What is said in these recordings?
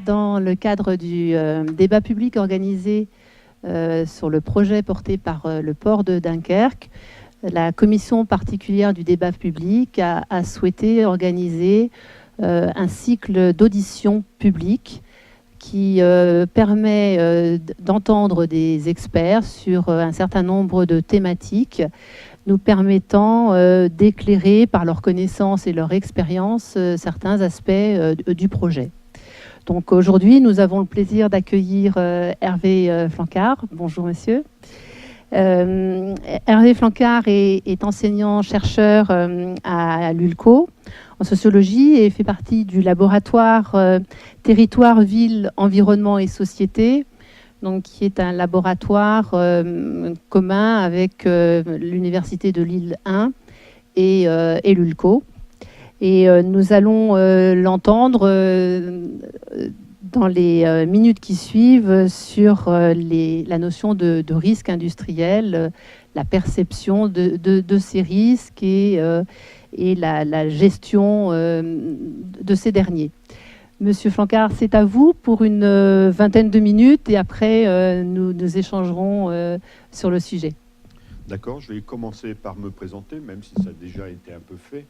Dans le cadre du débat public organisé sur le projet porté par le port de Dunkerque, la commission particulière du débat public a souhaité organiser un cycle d'auditions publiques qui permet d'entendre des experts sur un certain nombre de thématiques, nous permettant d'éclairer par leur connaissance et leur expérience certains aspects du projet. Donc aujourd'hui, nous avons le plaisir d'accueillir Hervé Flancard. Bonjour monsieur. Hervé Flancard est enseignant-chercheur à l'ULCO en sociologie et fait partie du laboratoire Territoire, Ville, Environnement et Société, donc, qui est un laboratoire commun avec l'Université de Lille 1 et l'ULCO. Et nous allons l'entendre dans les minutes qui suivent sur la notion de risque industriel, la perception de ces risques et la gestion de ces derniers. Monsieur Flancard, c'est à vous pour une vingtaine de minutes et après nous échangerons sur le sujet. D'accord, je vais commencer par me présenter, même si ça a déjà été un peu fait.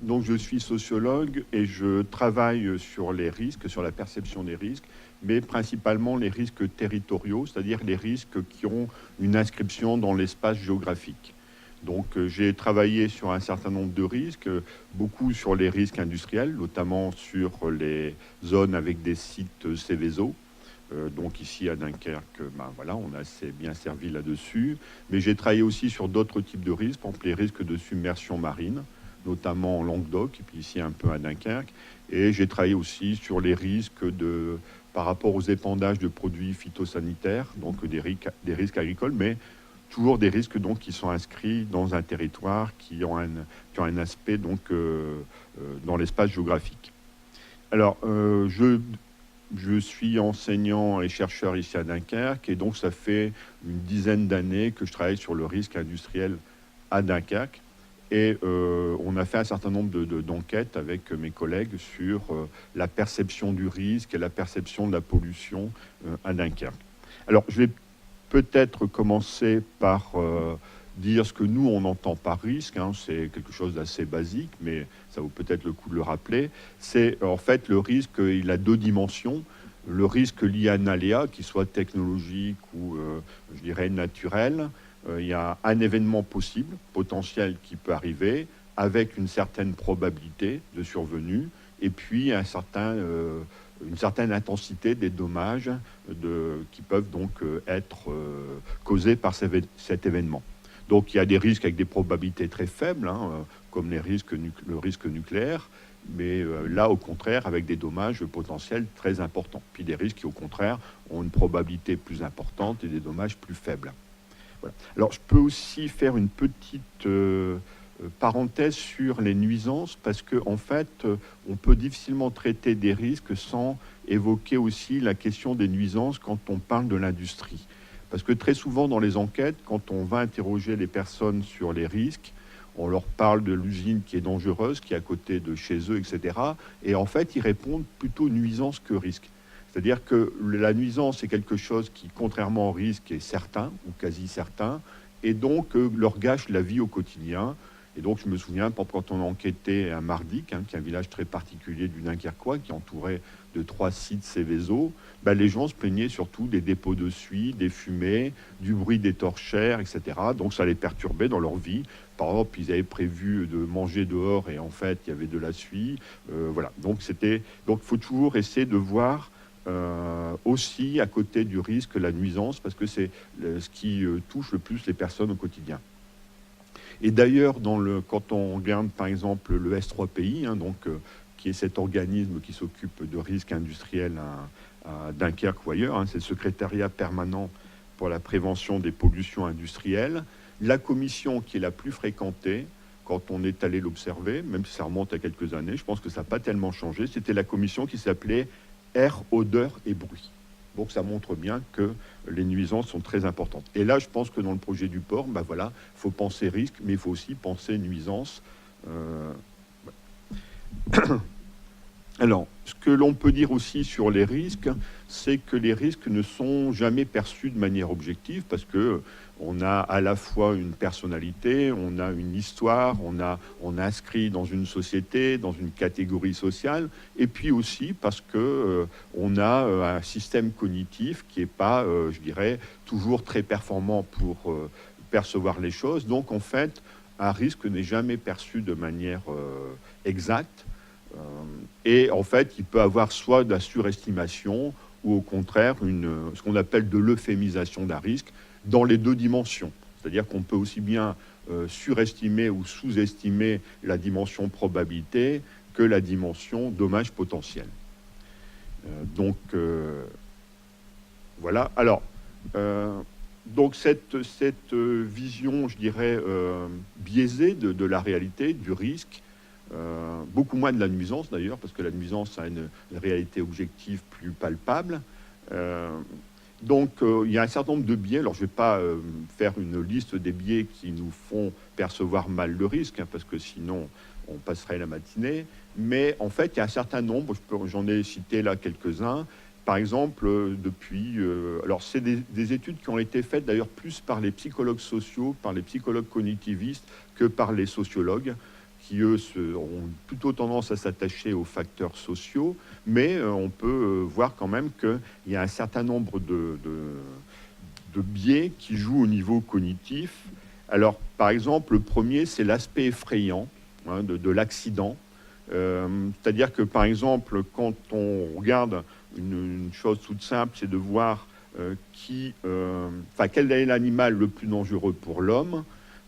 Donc je suis sociologue et je travaille sur les risques, sur la perception des risques, mais principalement les risques territoriaux, c'est-à-dire les risques qui ont une inscription dans l'espace géographique. Donc j'ai travaillé sur un certain nombre de risques, beaucoup sur les risques industriels, notamment sur les zones avec des sites Céveso. Donc ici à Dunkerque, voilà, on a assez bien servi là-dessus. Mais j'ai travaillé aussi sur d'autres types de risques, par exemple les risques de submersion marine, notamment en Languedoc, et puis ici un peu à Dunkerque. Et j'ai travaillé aussi sur les risques par rapport aux épandages de produits phytosanitaires, donc des risques agricoles, mais toujours des risques donc, qui sont inscrits dans un territoire qui ont un aspect donc, dans l'espace géographique. Alors, je suis enseignant et chercheur ici à Dunkerque, et donc ça fait une dizaine d'années que je travaille sur le risque industriel à Dunkerque. Et on a fait un certain nombre d'enquêtes avec mes collègues sur la perception du risque et la perception de la pollution à Dunkerque. Alors, je vais peut-être commencer par dire ce que nous, on entend par risque. C'est quelque chose d'assez basique, mais ça vaut peut-être le coup de le rappeler. C'est en fait le risque, il a deux dimensions. Le risque lié à un aléa, qu'il soit technologique ou, je dirais, naturel. Il y a un événement possible, potentiel, qui peut arriver, avec une certaine probabilité de survenue, et puis une certaine intensité des dommages qui peuvent donc être causés par cet événement. Donc il y a des risques avec des probabilités très faibles, comme le risque nucléaire, mais là, au contraire, avec des dommages potentiels très importants. Puis des risques qui, au contraire, ont une probabilité plus importante et des dommages plus faibles. Voilà. Alors, je peux aussi faire une petite parenthèse sur les nuisances, parce qu'en fait, on peut difficilement traiter des risques sans évoquer aussi la question des nuisances quand on parle de l'industrie. Parce que très souvent, dans les enquêtes, quand on va interroger les personnes sur les risques, on leur parle de l'usine qui est dangereuse, qui est à côté de chez eux, etc. Et en fait, ils répondent plutôt nuisance que risque. C'est-à-dire que la nuisance est quelque chose qui, contrairement au risque, est certain ou quasi certain, et donc leur gâche la vie au quotidien. Et donc je me souviens, quand on a enquêté à Mardic, qui est un village très particulier du Dunkerquois, qui est entouré de 3 sites Céveso, les gens se plaignaient surtout des dépôts de suie, des fumées, du bruit des torchères, etc. Donc ça les perturbait dans leur vie. Par exemple, ils avaient prévu de manger dehors et en fait, il y avait de la suie. Voilà. Donc il faut toujours essayer de voir aussi à côté du risque la nuisance, parce que c'est ce qui touche le plus les personnes au quotidien. Et d'ailleurs, quand on regarde par exemple le S3PI, qui est cet organisme qui s'occupe de risques industriels à Dunkerque ou ailleurs, c'est le secrétariat permanent pour la prévention des pollutions industrielles, la commission qui est la plus fréquentée, quand on est allé l'observer, même si ça remonte à quelques années, je pense que ça n'a pas tellement changé, c'était la commission qui s'appelait air, odeur et bruit. Donc ça montre bien que les nuisances sont très importantes. Et là, je pense que dans le projet du port, il faut penser risque, mais il faut aussi penser nuisance. Alors, ce que l'on peut dire aussi sur les risques, c'est que les risques ne sont jamais perçus de manière objective parce que on a à la fois une personnalité, on a une histoire, on est inscrit dans une société, dans une catégorie sociale, et puis aussi parce que on a un système cognitif qui n'est pas, je dirais, toujours très performant pour percevoir les choses. Donc, en fait, un risque n'est jamais perçu de manière exacte. Et en fait, il peut avoir soit de la surestimation ou au contraire ce qu'on appelle de l'euphémisation d'un risque dans les deux dimensions. C'est-à-dire qu'on peut aussi bien surestimer ou sous-estimer la dimension probabilité que la dimension dommage potentiel. Donc, voilà. Alors, donc cette vision, je dirais, biaisée de la réalité, du risque, beaucoup moins de la nuisance d'ailleurs, parce que la nuisance a une réalité objective plus palpable. Donc il y a un certain nombre de biais. Alors je ne vais pas faire une liste des biais qui nous font percevoir mal le risque, hein, parce que sinon on passerait la matinée. Mais en fait, il y a un certain nombre, j'en ai cité là quelques-uns. Par exemple, depuis... alors c'est des études qui ont été faites d'ailleurs plus par les psychologues sociaux, par les psychologues cognitivistes que par les sociologues, qui, eux, ont plutôt tendance à s'attacher aux facteurs sociaux, mais on peut voir quand même qu'il y a un certain nombre de biais qui jouent au niveau cognitif. Alors, par exemple, le premier, c'est l'aspect effrayant hein, de l'accident. C'est-à-dire que, par exemple, quand on regarde une chose toute simple, c'est de voir quel est l'animal le plus dangereux pour l'homme.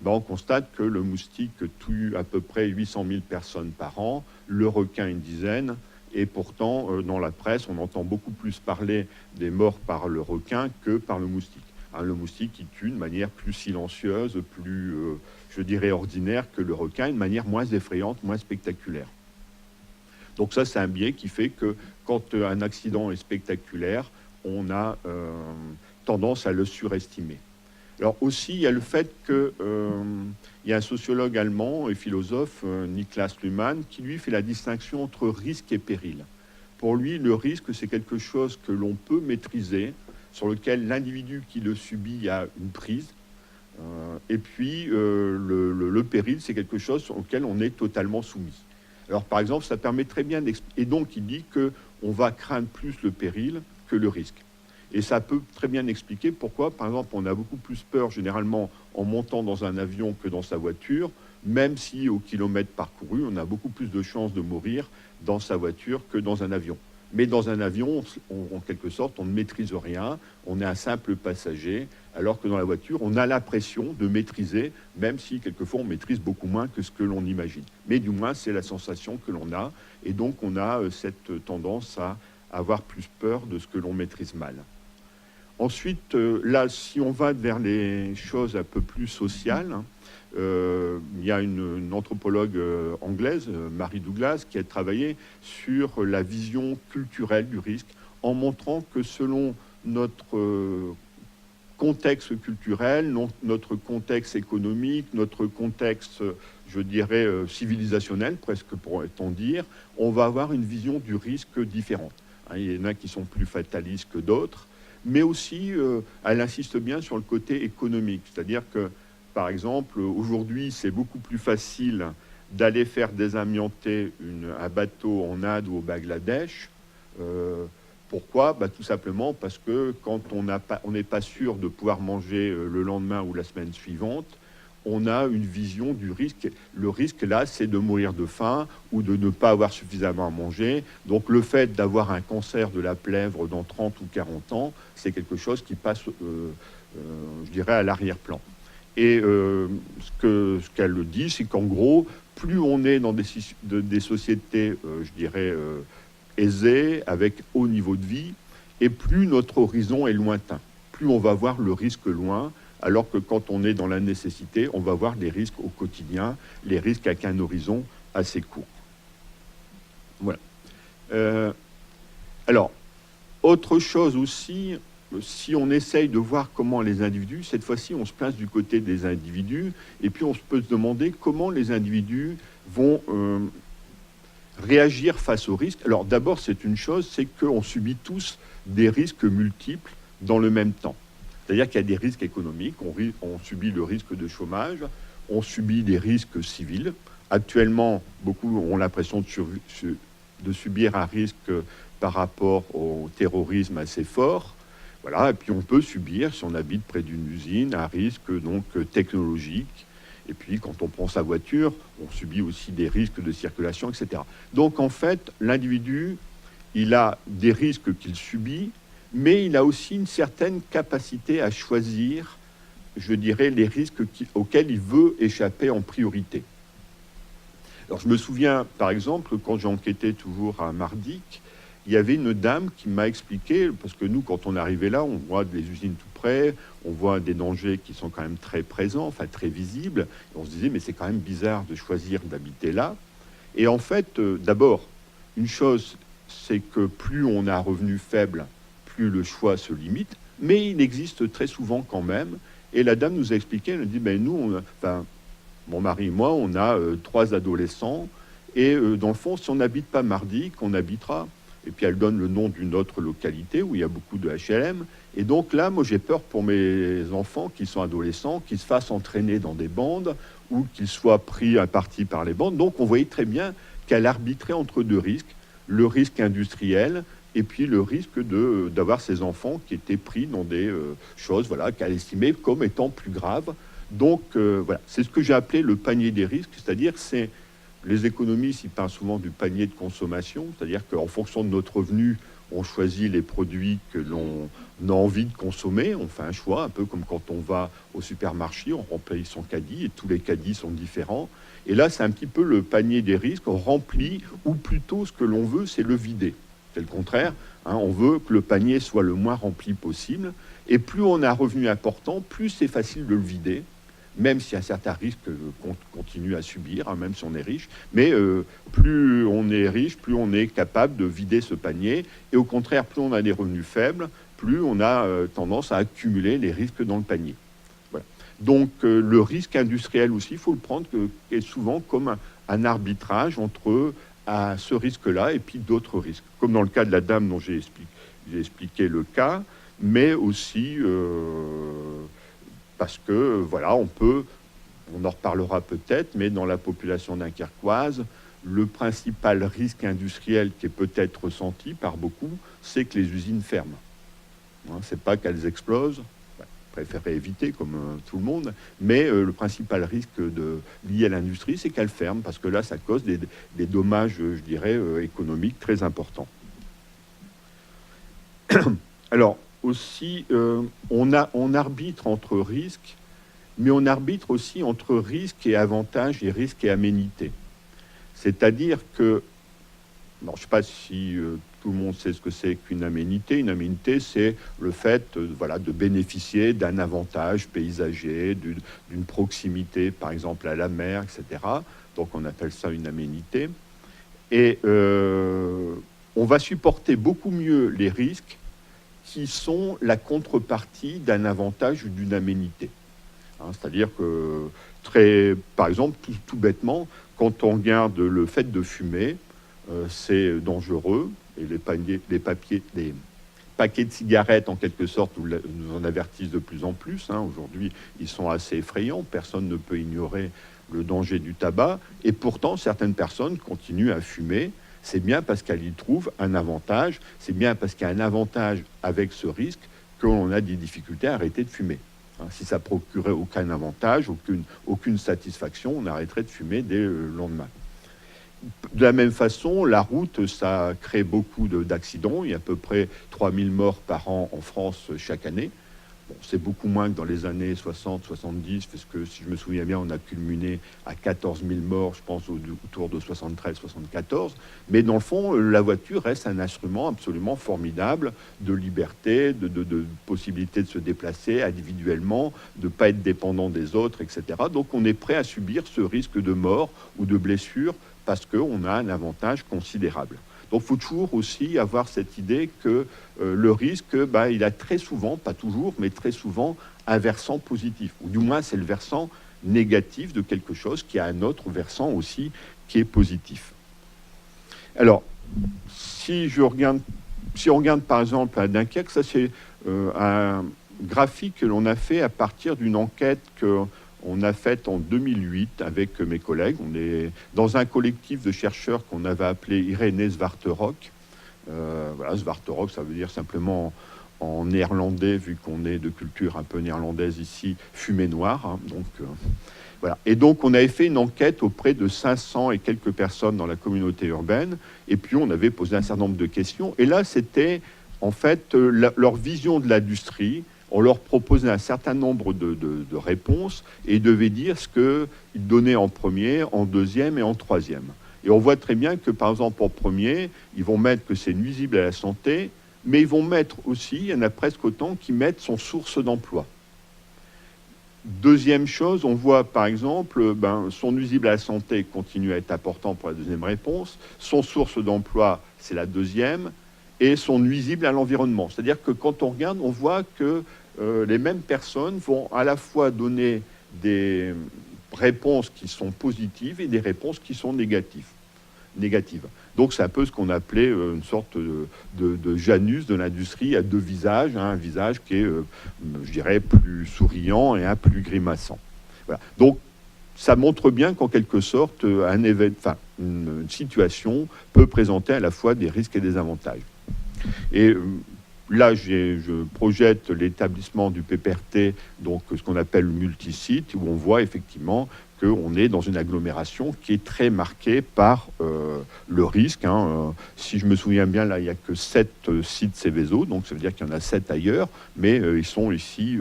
On constate que le moustique tue à peu près 800 000 personnes par an, le requin une dizaine, et pourtant, dans la presse, on entend beaucoup plus parler des morts par le requin que par le moustique. Hein, le moustique, qui tue de manière plus silencieuse, plus, je dirais, ordinaire que le requin, de manière moins effrayante, moins spectaculaire. Donc ça, c'est un biais qui fait que quand un accident est spectaculaire, on a tendance à le surestimer. Alors aussi, il y a le fait qu'il y a un sociologue allemand et philosophe, Niklas Luhmann, qui lui fait la distinction entre risque et péril. Pour lui, le risque, c'est quelque chose que l'on peut maîtriser, sur lequel l'individu qui le subit a une prise. Et puis, le péril, c'est quelque chose sur lequel on est totalement soumis. Alors, par exemple, ça permet très bien d'expliquer. Et donc, il dit qu'on va craindre plus le péril que le risque. Et ça peut très bien expliquer pourquoi, par exemple, on a beaucoup plus peur généralement en montant dans un avion que dans sa voiture, même si au kilomètre parcouru, on a beaucoup plus de chances de mourir dans sa voiture que dans un avion. Mais dans un avion, en quelque sorte, on ne maîtrise rien, on est un simple passager, alors que dans la voiture, on a l'impression de maîtriser, même si quelquefois on maîtrise beaucoup moins que ce que l'on imagine. Mais du moins, c'est la sensation que l'on a, et donc on a cette tendance à avoir plus peur de ce que l'on maîtrise mal. Ensuite, là, si on va vers les choses un peu plus sociales, il y a une anthropologue anglaise, Mary Douglas, qui a travaillé sur la vision culturelle du risque, en montrant que selon notre contexte culturel, notre contexte économique, notre contexte, je dirais, civilisationnel, presque pourrait-on dire, on va avoir une vision du risque différente. Il y en a qui sont plus fatalistes que d'autres, mais aussi, elle insiste bien sur le côté économique. C'est-à-dire que, par exemple, aujourd'hui, c'est beaucoup plus facile d'aller faire désamianter un bateau en Inde ou au Bangladesh. Pourquoi ? Tout simplement parce que quand on n'est pas sûr de pouvoir manger le lendemain ou la semaine suivante, on a une vision du risque. Le risque, là, c'est de mourir de faim ou de ne pas avoir suffisamment à manger. Donc, le fait d'avoir un cancer de la plèvre dans 30 ou 40 ans, c'est quelque chose qui passe, je dirais, à l'arrière-plan. Et ce qu'elle dit, c'est qu'en gros, plus on est dans des sociétés, je dirais, aisées, avec haut niveau de vie, et plus notre horizon est lointain. Plus on va voir le risque loin, alors que quand on est dans la nécessité, on va voir les risques au quotidien, les risques avec un horizon assez court. Voilà. Alors, autre chose aussi, si on essaye de voir comment les individus, cette fois-ci on se place du côté des individus, et puis on peut se demander comment les individus vont réagir face aux risques. Alors d'abord, c'est une chose, c'est qu'on subit tous des risques multiples dans le même temps. C'est-à-dire qu'il y a des risques économiques, on subit le risque de chômage, on subit des risques civils. Actuellement, beaucoup ont l'impression de subir un risque par rapport au terrorisme assez fort. Voilà, et puis on peut subir, si on habite près d'une usine, un risque donc technologique. Et puis quand on prend sa voiture, on subit aussi des risques de circulation, etc. Donc en fait, l'individu, il a des risques qu'il subit, mais il a aussi une certaine capacité à choisir, je dirais, les risques auxquels il veut échapper en priorité. Alors je me souviens, par exemple, quand j'enquêtais toujours à Mardic, il y avait une dame qui m'a expliqué, parce que nous, quand on arrivait là, on voit des usines tout près, on voit des dangers qui sont quand même très présents, enfin très visibles, et on se disait, mais c'est quand même bizarre de choisir d'habiter là. Et en fait, d'abord, une chose, c'est que plus on a un revenu faible, plus le choix se limite, mais il existe très souvent quand même. Et la dame nous a expliqué, elle a dit, ben nous, mon mari et moi, on a 3 adolescents, et dans le fond, si on n'habite pas Mardic, on habitera. Et puis elle donne le nom d'une autre localité où il y a beaucoup de HLM. Et donc là, moi j'ai peur pour mes enfants qui sont adolescents, qu'ils se fassent entraîner dans des bandes ou qu'ils soient pris à partie par les bandes. Donc on voyait très bien qu'elle arbitrait entre 2 risques, le risque industriel et puis le risque d'avoir ces enfants qui étaient pris dans des choses voilà, qu'elle estimait comme étant plus graves. Donc voilà, c'est ce que j'ai appelé le panier des risques, c'est-à-dire c'est les économistes, ils parlent souvent du panier de consommation, c'est-à-dire qu'en fonction de notre revenu, on choisit les produits que l'on a envie de consommer, on fait un choix, un peu comme quand on va au supermarché, on remplit son caddie, et tous les caddies sont différents. Et là, c'est un petit peu le panier des risques, on remplit, ou plutôt ce que l'on veut, c'est le vider. C'est le contraire, hein, on veut que le panier soit le moins rempli possible, et plus on a un revenu important, plus c'est facile de le vider, même s'il y a certains risques qu'on continue à subir, hein, même si on est riche. Mais plus on est riche, plus on est capable de vider ce panier. Et au contraire, plus on a des revenus faibles, plus on a tendance à accumuler les risques dans le panier. Voilà. Donc le risque industriel aussi, il faut le prendre souvent comme un arbitrage entre ce risque-là et puis d'autres risques. Comme dans le cas de la dame dont j'ai expliqué le cas, mais aussi... parce que, voilà, on en reparlera peut-être, mais dans la population dunkerquoise, le principal risque industriel qui est peut-être ressenti par beaucoup, c'est que les usines ferment. Hein, c'est pas qu'elles explosent, préférer éviter comme tout le monde, mais le principal risque lié à l'industrie, c'est qu'elles ferment, parce que là, ça cause des dommages, je dirais, économiques très importants. Alors, aussi, on arbitre entre risques, mais on arbitre aussi entre risques et avantages et risques et aménités. C'est-à-dire que, je ne sais pas si tout le monde sait ce que c'est qu'une aménité. Une aménité, c'est le fait de bénéficier d'un avantage paysager, d'une proximité, par exemple, à la mer, etc. Donc on appelle ça une aménité. Et on va supporter beaucoup mieux les risques qui sont la contrepartie d'un avantage ou d'une aménité. Hein, c'est-à-dire que, par exemple, tout bêtement, quand on regarde le fait de fumer, c'est dangereux, et les paquets de cigarettes, en quelque sorte, nous en avertissent de plus en plus. Hein. Aujourd'hui, ils sont assez effrayants, personne ne peut ignorer le danger du tabac, et pourtant, certaines personnes continuent à fumer. C'est bien parce qu'elle y trouve un avantage, c'est bien parce qu'il y a un avantage avec ce risque que l'on a des difficultés à arrêter de fumer. Hein, si ça procurait aucun avantage, aucune satisfaction, on arrêterait de fumer dès le lendemain. De la même façon, la route, ça crée beaucoup d'accidents. Il y a à peu près 3000 morts par an en France chaque année. Bon, c'est beaucoup moins que dans les années 60-70, parce que si je me souviens bien, on a culminé à 14 000 morts, je pense, autour de 73-74. Mais dans le fond, la voiture reste un instrument absolument formidable de liberté, de possibilité de se déplacer individuellement, de ne pas être dépendant des autres, etc. Donc on est prêt à subir ce risque de mort ou de blessure parce qu'on a un avantage considérable. Donc il faut toujours aussi avoir cette idée que le risque, il a très souvent, pas toujours, mais très souvent, un versant positif. Ou du moins, c'est le versant négatif de quelque chose qui a un autre versant aussi qui est positif. Alors, si on regarde par exemple à Dunkerque, ça c'est un graphique que l'on a fait à partir d'une enquête qu'on a faite en 2008 avec mes collègues. On est dans un collectif de chercheurs qu'on avait appelé Irénée Zwarterok. Voilà, Zwarterok, ça veut dire simplement en néerlandais, vu qu'on est de culture un peu néerlandaise ici, fumée noire. Hein, donc, voilà. Et donc, on avait fait une enquête auprès de 500 et quelques personnes dans la communauté urbaine. Et puis, on avait posé un certain nombre de questions. Et là, c'était en fait leur vision de l'industrie. On leur proposait un certain nombre de réponses et ils devaient dire ce qu'ils donnaient en premier, en deuxième et en troisième. Et on voit très bien que, par exemple, en premier, ils vont mettre que c'est nuisible à la santé, mais ils vont mettre aussi, il y en a presque autant qui mettent son source d'emploi. Deuxième chose, on voit par exemple, son nuisible à la santé continue à être important pour la deuxième réponse, son source d'emploi, c'est la deuxième, et son nuisible à l'environnement. C'est-à-dire que quand on regarde, on voit que les mêmes personnes vont à la fois donner des réponses qui sont positives et des réponses qui sont négatives. Donc c'est un peu ce qu'on appelait une sorte de Janus de l'industrie à deux visages, hein, un visage qui est, je dirais, plus souriant et un plus grimaçant. Voilà. Donc ça montre bien qu'en quelque sorte, une situation peut présenter à la fois des risques et des avantages. Et là, je projette l'établissement du PPRT, donc ce qu'on appelle le multisite, où on voit effectivement qu'on est dans une agglomération qui est très marquée par le risque. Hein. Si je me souviens bien, là, il n'y a que 7 sites Seveso, donc ça veut dire qu'il y en a 7 ailleurs, mais ils sont ici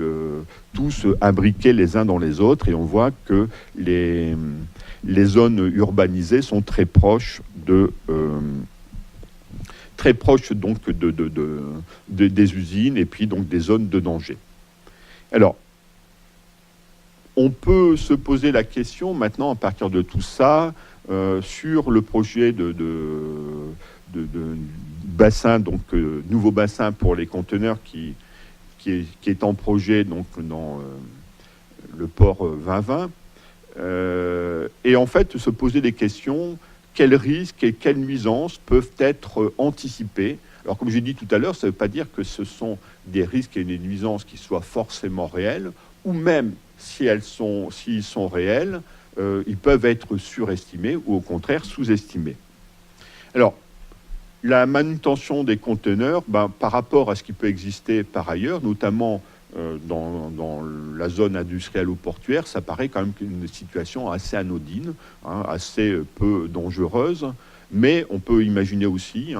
tous imbriqués les uns dans les autres, et on voit que les zones urbanisées sont très proches donc des usines et puis donc des zones de danger. Alors, on peut se poser la question maintenant, à partir de tout ça, sur le projet de bassin, donc nouveau bassin pour les conteneurs qui est en projet donc dans le port 2020. Et en fait, se poser des questions. Quels risques et quelles nuisances peuvent être anticipés? Alors, comme j'ai dit tout à l'heure, ça ne veut pas dire que ce sont des risques et des nuisances qui soient forcément réels, ou même s'ils sont réels, ils peuvent être surestimés ou au contraire sous-estimés. Alors, la manutention des conteneurs, par rapport à ce qui peut exister par ailleurs, notamment dans la zone industrielle ou portuaire, ça paraît quand même une situation assez anodine, hein, assez peu dangereuse, mais on peut imaginer aussi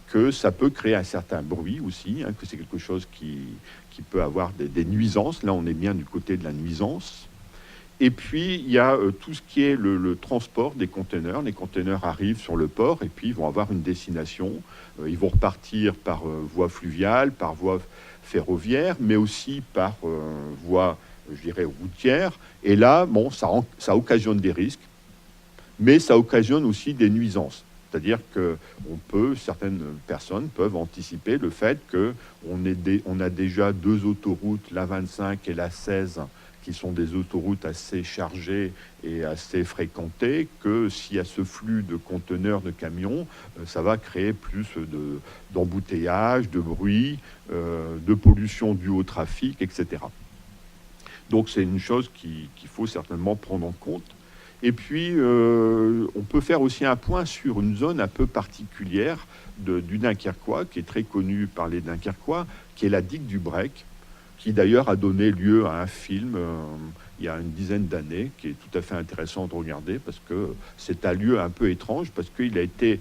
que ça peut créer un certain bruit aussi, hein, que c'est quelque chose qui peut avoir des nuisances. Là, on est bien du côté de la nuisance. Et puis, il y a tout ce qui est le transport des conteneurs. Les conteneurs arrivent sur le port et puis ils vont avoir une destination. Ils vont repartir par voie fluviale, par voie ferroviaire, mais aussi par voie, je dirais, routière. Et là, ça occasionne des risques, mais ça occasionne aussi des nuisances. C'est-à-dire que certaines personnes peuvent anticiper le fait qu'on a déjà 2 autoroutes, la 25 et la 16, qui sont des autoroutes assez chargées et assez fréquentées, que s'il y a ce flux de conteneurs, de camions, ça va créer plus d'embouteillages, de bruit, de pollution due au trafic, etc. Donc c'est une chose qu'il faut certainement prendre en compte. Et puis, on peut faire aussi un point sur une zone un peu particulière du Dunkerquois, qui est très connue par les Dunkerquois, qui est la digue du Brec, qui d'ailleurs a donné lieu à un film il y a une dizaine d'années, qui est tout à fait intéressant de regarder, parce que c'est un lieu un peu étrange, parce qu'il a été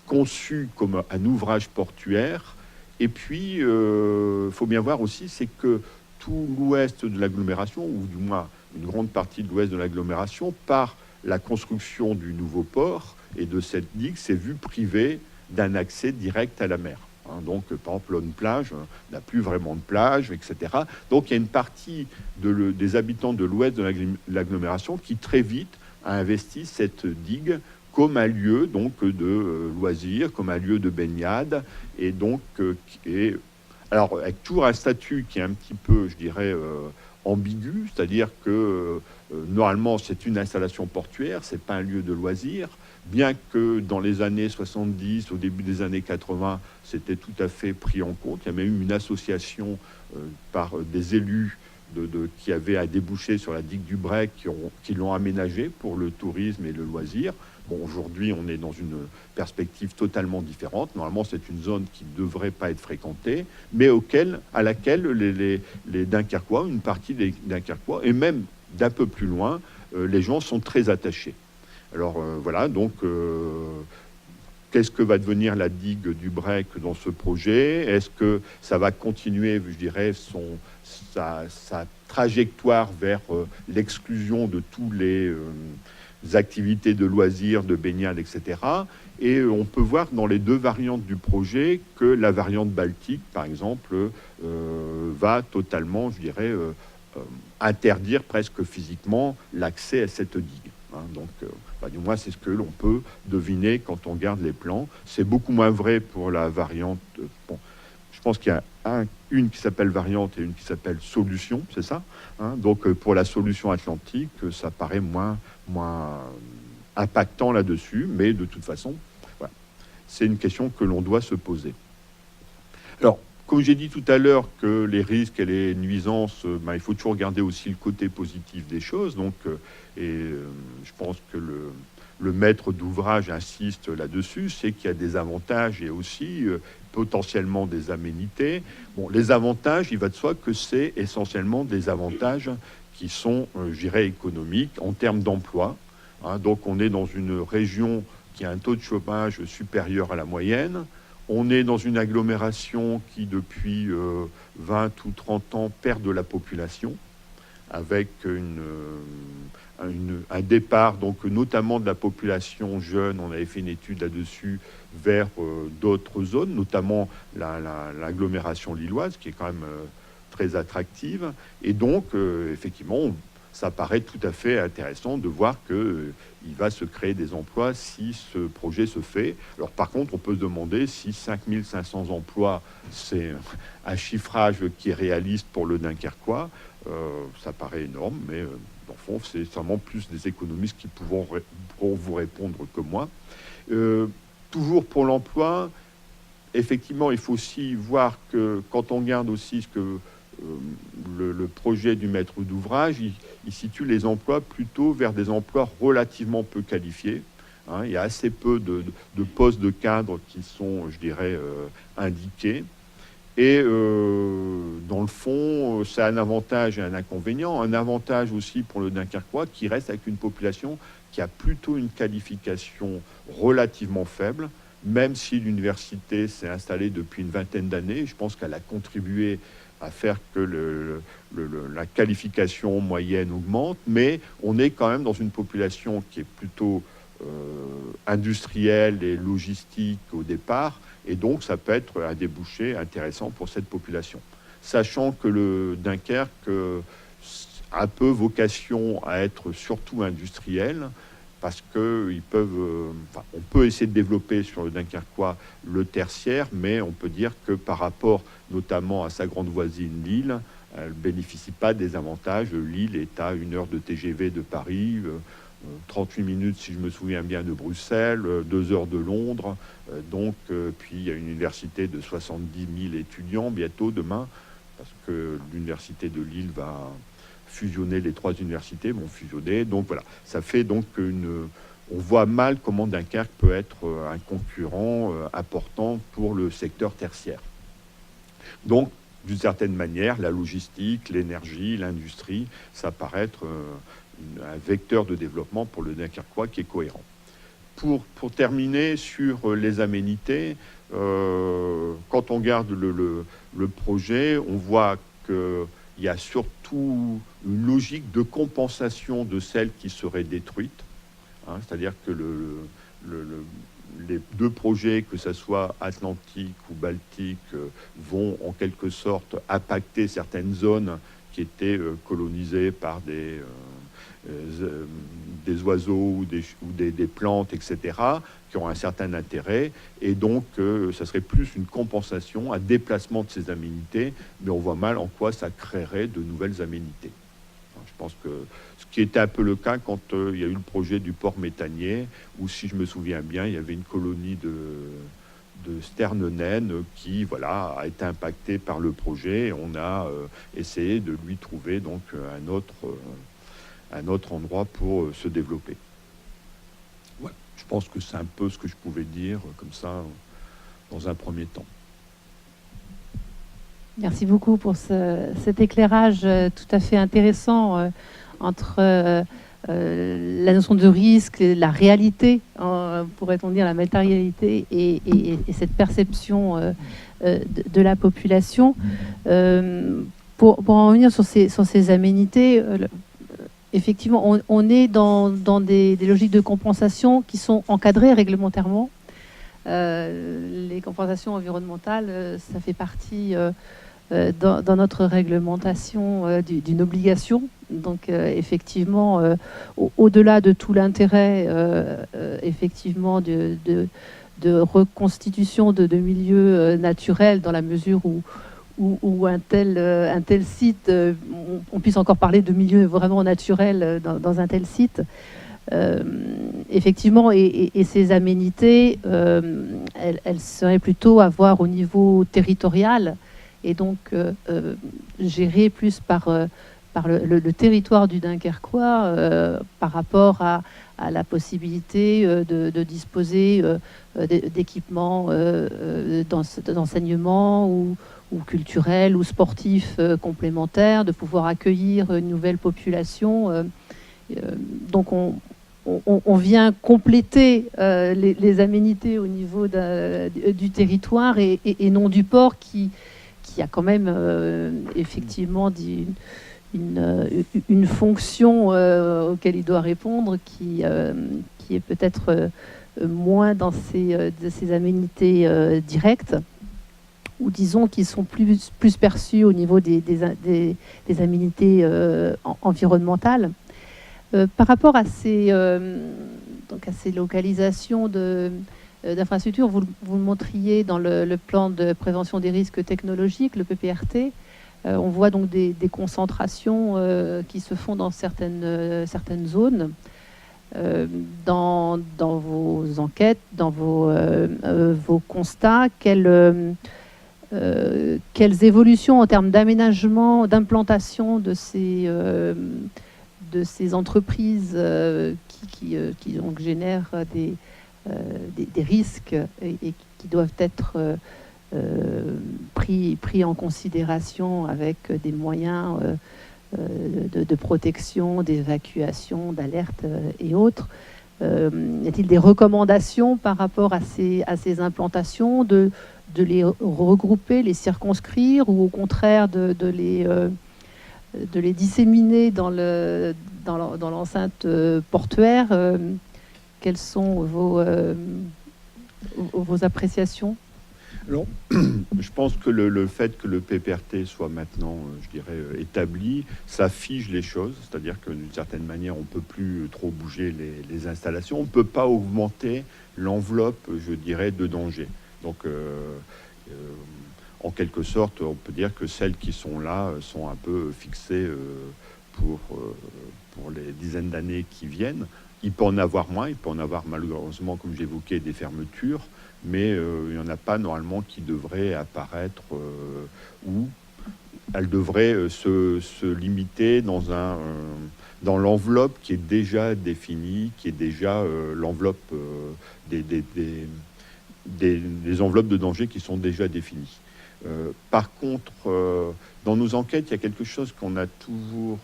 conçu comme un ouvrage portuaire. Et puis, il faut bien voir aussi, c'est que tout l'ouest de l'agglomération, ou du moins une grande partie de l'ouest de l'agglomération, par la construction du nouveau port et de cette digue, s'est vu privé d'un accès direct à la mer. Donc, par exemple, une plage n'a plus vraiment de plage, etc. Donc, il y a une partie des habitants de l'ouest de l'agglomération qui, très vite, a investi cette digue comme un lieu donc, de loisirs, comme un lieu de baignade, et donc, alors, avec toujours un statut qui est un petit peu, je dirais, ambigu, c'est-à-dire que normalement c'est une installation portuaire, c'est pas un lieu de loisirs, bien que dans les années 70, au début des années 80, c'était tout à fait pris en compte. Il y a même eu une association par des élus qui avaient à déboucher sur la digue du Bray, qui l'ont aménagé pour le tourisme et le loisir. Bon, aujourd'hui, on est dans une perspective totalement différente. Normalement, c'est une zone qui ne devrait pas être fréquentée, mais à laquelle les Dunkerquois, une partie des Dunkerquois, et même d'un peu plus loin, les gens sont très attachés. Alors voilà, donc qu'est-ce que va devenir la digue du Brec dans ce projet? Est-ce que ça va continuer, je dirais, sa trajectoire vers l'exclusion de tous les activités de loisirs, de baignade, etc. Et on peut voir dans les deux variantes du projet que la variante baltique, par exemple, va totalement, je dirais, interdire presque physiquement l'accès à cette digue. Hein. Donc, du moins, c'est ce que l'on peut deviner quand on regarde les plans. C'est beaucoup moins vrai pour la variante. Bon, je pense qu'il y a une qui s'appelle variante et une qui s'appelle solution, c'est ça, hein. Donc, pour la solution atlantique, ça paraît moins impactant là-dessus, mais de toute façon, voilà, c'est une question que l'on doit se poser. Alors, comme j'ai dit tout à l'heure que les risques et les nuisances, il faut toujours regarder aussi le côté positif des choses. Donc, je pense que le maître d'ouvrage insiste là-dessus, c'est qu'il y a des avantages et aussi potentiellement des aménités. Bon, les avantages, il va de soi que c'est essentiellement des avantages qui sont, je dirais, économiques en termes d'emploi. Hein. Donc, on est dans une région qui a un taux de chômage supérieur à la moyenne. On est dans une agglomération qui, depuis 20 ou 30 ans, perd de la population, avec un départ, donc, notamment de la population jeune, on avait fait une étude là-dessus, vers d'autres zones, notamment l'agglomération lilloise, qui est quand même très attractive. Et donc, effectivement, ça paraît tout à fait intéressant de voir qu'il va se créer des emplois si ce projet se fait. Alors par contre, on peut se demander si 5500 emplois, c'est un chiffrage qui est réaliste pour le Dunkerquois. Ça paraît énorme, mais dans le fond, c'est sûrement plus des économistes qui pourront vous répondre que moi. Toujours pour l'emploi, effectivement, il faut aussi voir que quand on regarde aussi ce que le projet du maître d'ouvrage, il situe les emplois plutôt vers des emplois relativement peu qualifiés. Hein. Il y a assez peu de postes de cadre qui sont, je dirais, indiqués. Et dans le fond, c'est un avantage et un inconvénient. Un avantage aussi pour le Dunkerquois qui reste avec une population qui a plutôt une qualification relativement faible, même si l'université s'est installée depuis une vingtaine d'années. Je pense qu'elle a contribué à faire que la qualification moyenne augmente, mais on est quand même dans une population qui est plutôt industrielle et logistique au départ, et donc ça peut être un débouché intéressant pour cette population. Sachant que le Dunkerque a un peu vocation à être surtout industriel, parce que on peut essayer de développer sur le Dunkerquois le tertiaire, mais on peut dire que par rapport notamment à sa grande voisine Lille, elle ne bénéficie pas des avantages. Lille est à 1 heure de TGV de Paris, 38 minutes, si je me souviens bien, de Bruxelles, 2 heures de Londres. Puis il y a une université de 70 000 étudiants bientôt, demain, parce que l'université de Lille va fusionner, les 3 universités vont fusionner. Donc voilà, ça fait donc on voit mal comment Dunkerque peut être un concurrent important pour le secteur tertiaire. Donc, d'une certaine manière, la logistique, l'énergie, l'industrie, ça paraît être un vecteur de développement pour le Dunkerquois qui est cohérent. Pour terminer sur les aménités, quand on regarde le projet, on voit qu'il y a surtout une logique de compensation de celles qui seraient détruites. Hein, c'est-à-dire que les 2 projets, que ce soit Atlantique ou Baltique, vont en quelque sorte impacter certaines zones qui étaient colonisées par des oiseaux ou des plantes, etc., qui ont un certain intérêt. Et donc, ça serait plus une compensation, un déplacement de ces aménités, mais on voit mal en quoi ça créerait de nouvelles aménités. pense que ce qui était un peu le cas quand il y a eu le projet du port méthanier, où, si je me souviens bien, il y avait une colonie de sternes naines qui, voilà, a été impactée par le projet. Et on a essayé de lui trouver donc un autre endroit pour se développer. Voilà. Je pense que c'est un peu ce que je pouvais dire comme ça dans un premier temps. Merci beaucoup pour cet éclairage tout à fait intéressant entre la notion de risque, la réalité, pourrait-on dire la matérialité, et cette perception de la population. Pour en revenir sur ces aménités, effectivement, on est dans des logiques de compensation qui sont encadrées réglementairement. Les compensations environnementales, ça fait partie dans notre réglementation d'une obligation. Donc effectivement, au-delà de tout l'intérêt effectivement de reconstitution de milieux naturels, dans la mesure où un tel site, on puisse encore parler de milieu vraiment naturel dans un tel site. Effectivement, et ces aménités, elles seraient plutôt à voir au niveau territorial, et donc gérées plus par le territoire du Dunkerquois, par rapport à la possibilité de disposer d'équipements d'enseignement ou culturels ou sportifs complémentaires, de pouvoir accueillir une nouvelle population. Donc on vient compléter les aménités au niveau du territoire et non du port qui a quand même effectivement une fonction auquel il doit répondre, qui est peut-être moins dans ces aménités directes, ou disons qu'ils sont plus perçus au niveau des aménités environnementales. Par rapport à ces localisations d'infrastructures, vous le montriez dans le plan de prévention des risques technologiques, le PPRT. On voit donc des concentrations qui se font dans certaines zones. Dans vos enquêtes, dans vos constats, quelles évolutions en termes d'aménagement, d'implantation de ces entreprises qui donc génèrent des risques et qui doivent être pris en considération avec des moyens de protection, d'évacuation, d'alerte et autres. Y a-t-il des recommandations par rapport à ces implantations, de les regrouper, les circonscrire, ou au contraire de les disséminer dans l'enceinte portuaire? Quelles sont vos appréciations? Alors, je pense que le fait que le PPRT soit maintenant, je dirais, établi, ça fige les choses. C'est-à-dire que d'une certaine manière, on ne peut plus trop bouger les installations. On ne peut pas augmenter l'enveloppe, je dirais, de danger. Donc, en quelque sorte, on peut dire que celles qui sont là sont un peu fixées pour les dizaines d'années qui viennent. Il peut en avoir moins, il peut en avoir malheureusement, comme j'évoquais, des fermetures, mais il n'y en a pas normalement qui devraient apparaître ou elles devraient se limiter dans l'enveloppe qui est déjà définie, qui est déjà l'enveloppe des enveloppes de danger qui sont déjà définies. Par contre, dans nos enquêtes, il y a quelque chose qu'on a toujours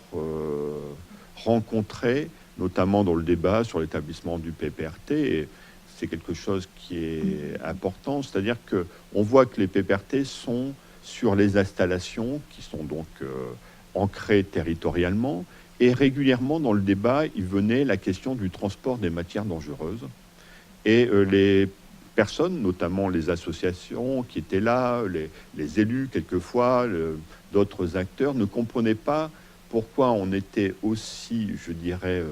rencontré, notamment dans le débat sur l'établissement du PPRT, et c'est quelque chose qui est important, c'est-à-dire qu'on voit que les PPRT sont sur les installations qui sont donc ancrées territorialement, et régulièrement dans le débat, il venait la question du transport des matières dangereuses, et les personnes, notamment les associations qui étaient là, les élus quelquefois, d'autres acteurs, ne comprenaient pas pourquoi on était aussi, je dirais,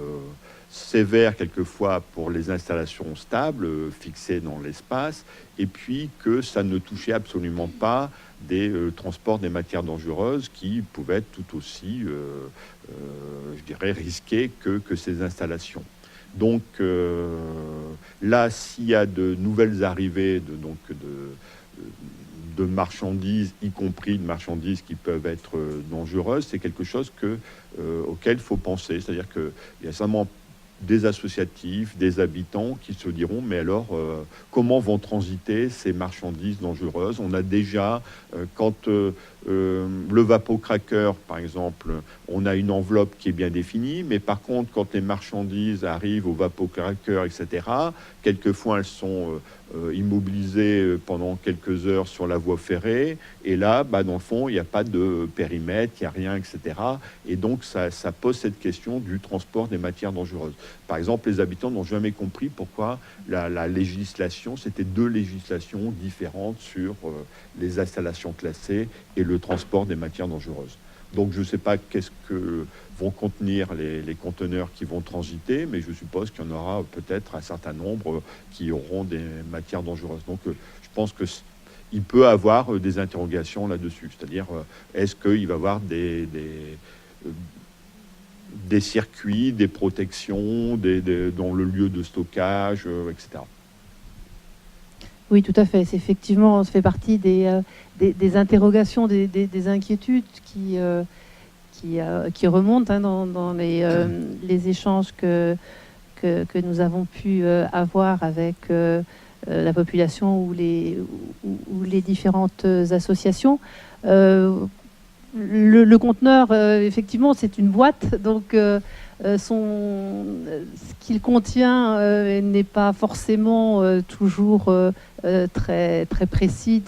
sévère quelquefois pour les installations stables, fixées dans l'espace, et puis que ça ne touchait absolument pas des transports des matières dangereuses qui pouvaient être tout aussi, je dirais, risquées que ces installations. Donc là, s'il y a de nouvelles arrivées de marchandises, y compris de marchandises qui peuvent être dangereuses, c'est quelque chose auquel il faut penser. C'est-à-dire qu'il y a simplement des associatifs, des habitants qui se diront mais alors comment vont transiter ces marchandises dangereuses? On a déjà quand le vapocracker par exemple, on a une enveloppe qui est bien définie, mais par contre quand les marchandises arrivent au vapocracker, etc., quelquefois elles sont immobilisées pendant quelques heures sur la voie ferrée, et là dans le fond il n'y a pas de périmètre, il n'y a rien, etc., et donc ça pose cette question du transport des matières dangereuses. Par exemple, les habitants n'ont jamais compris pourquoi la législation, c'était deux législations différentes sur les installations classées et le transport des matières dangereuses. Donc je ne sais pas qu'est-ce que vont contenir les conteneurs qui vont transiter, mais je suppose qu'il y en aura peut-être un certain nombre qui auront des matières dangereuses. Donc je pense qu'il peut avoir des interrogations là-dessus. C'est-à-dire, est-ce qu'il va y avoir des circuits, des protections dans le lieu de stockage, etc. Oui, tout à fait. C'est effectivement, ça fait partie des interrogations, des inquiétudes qui remontent dans les échanges que nous avons pu avoir avec la population ou les différentes associations. Le conteneur, effectivement, c'est une boîte, donc ce qu'il contient n'est pas forcément toujours très précis,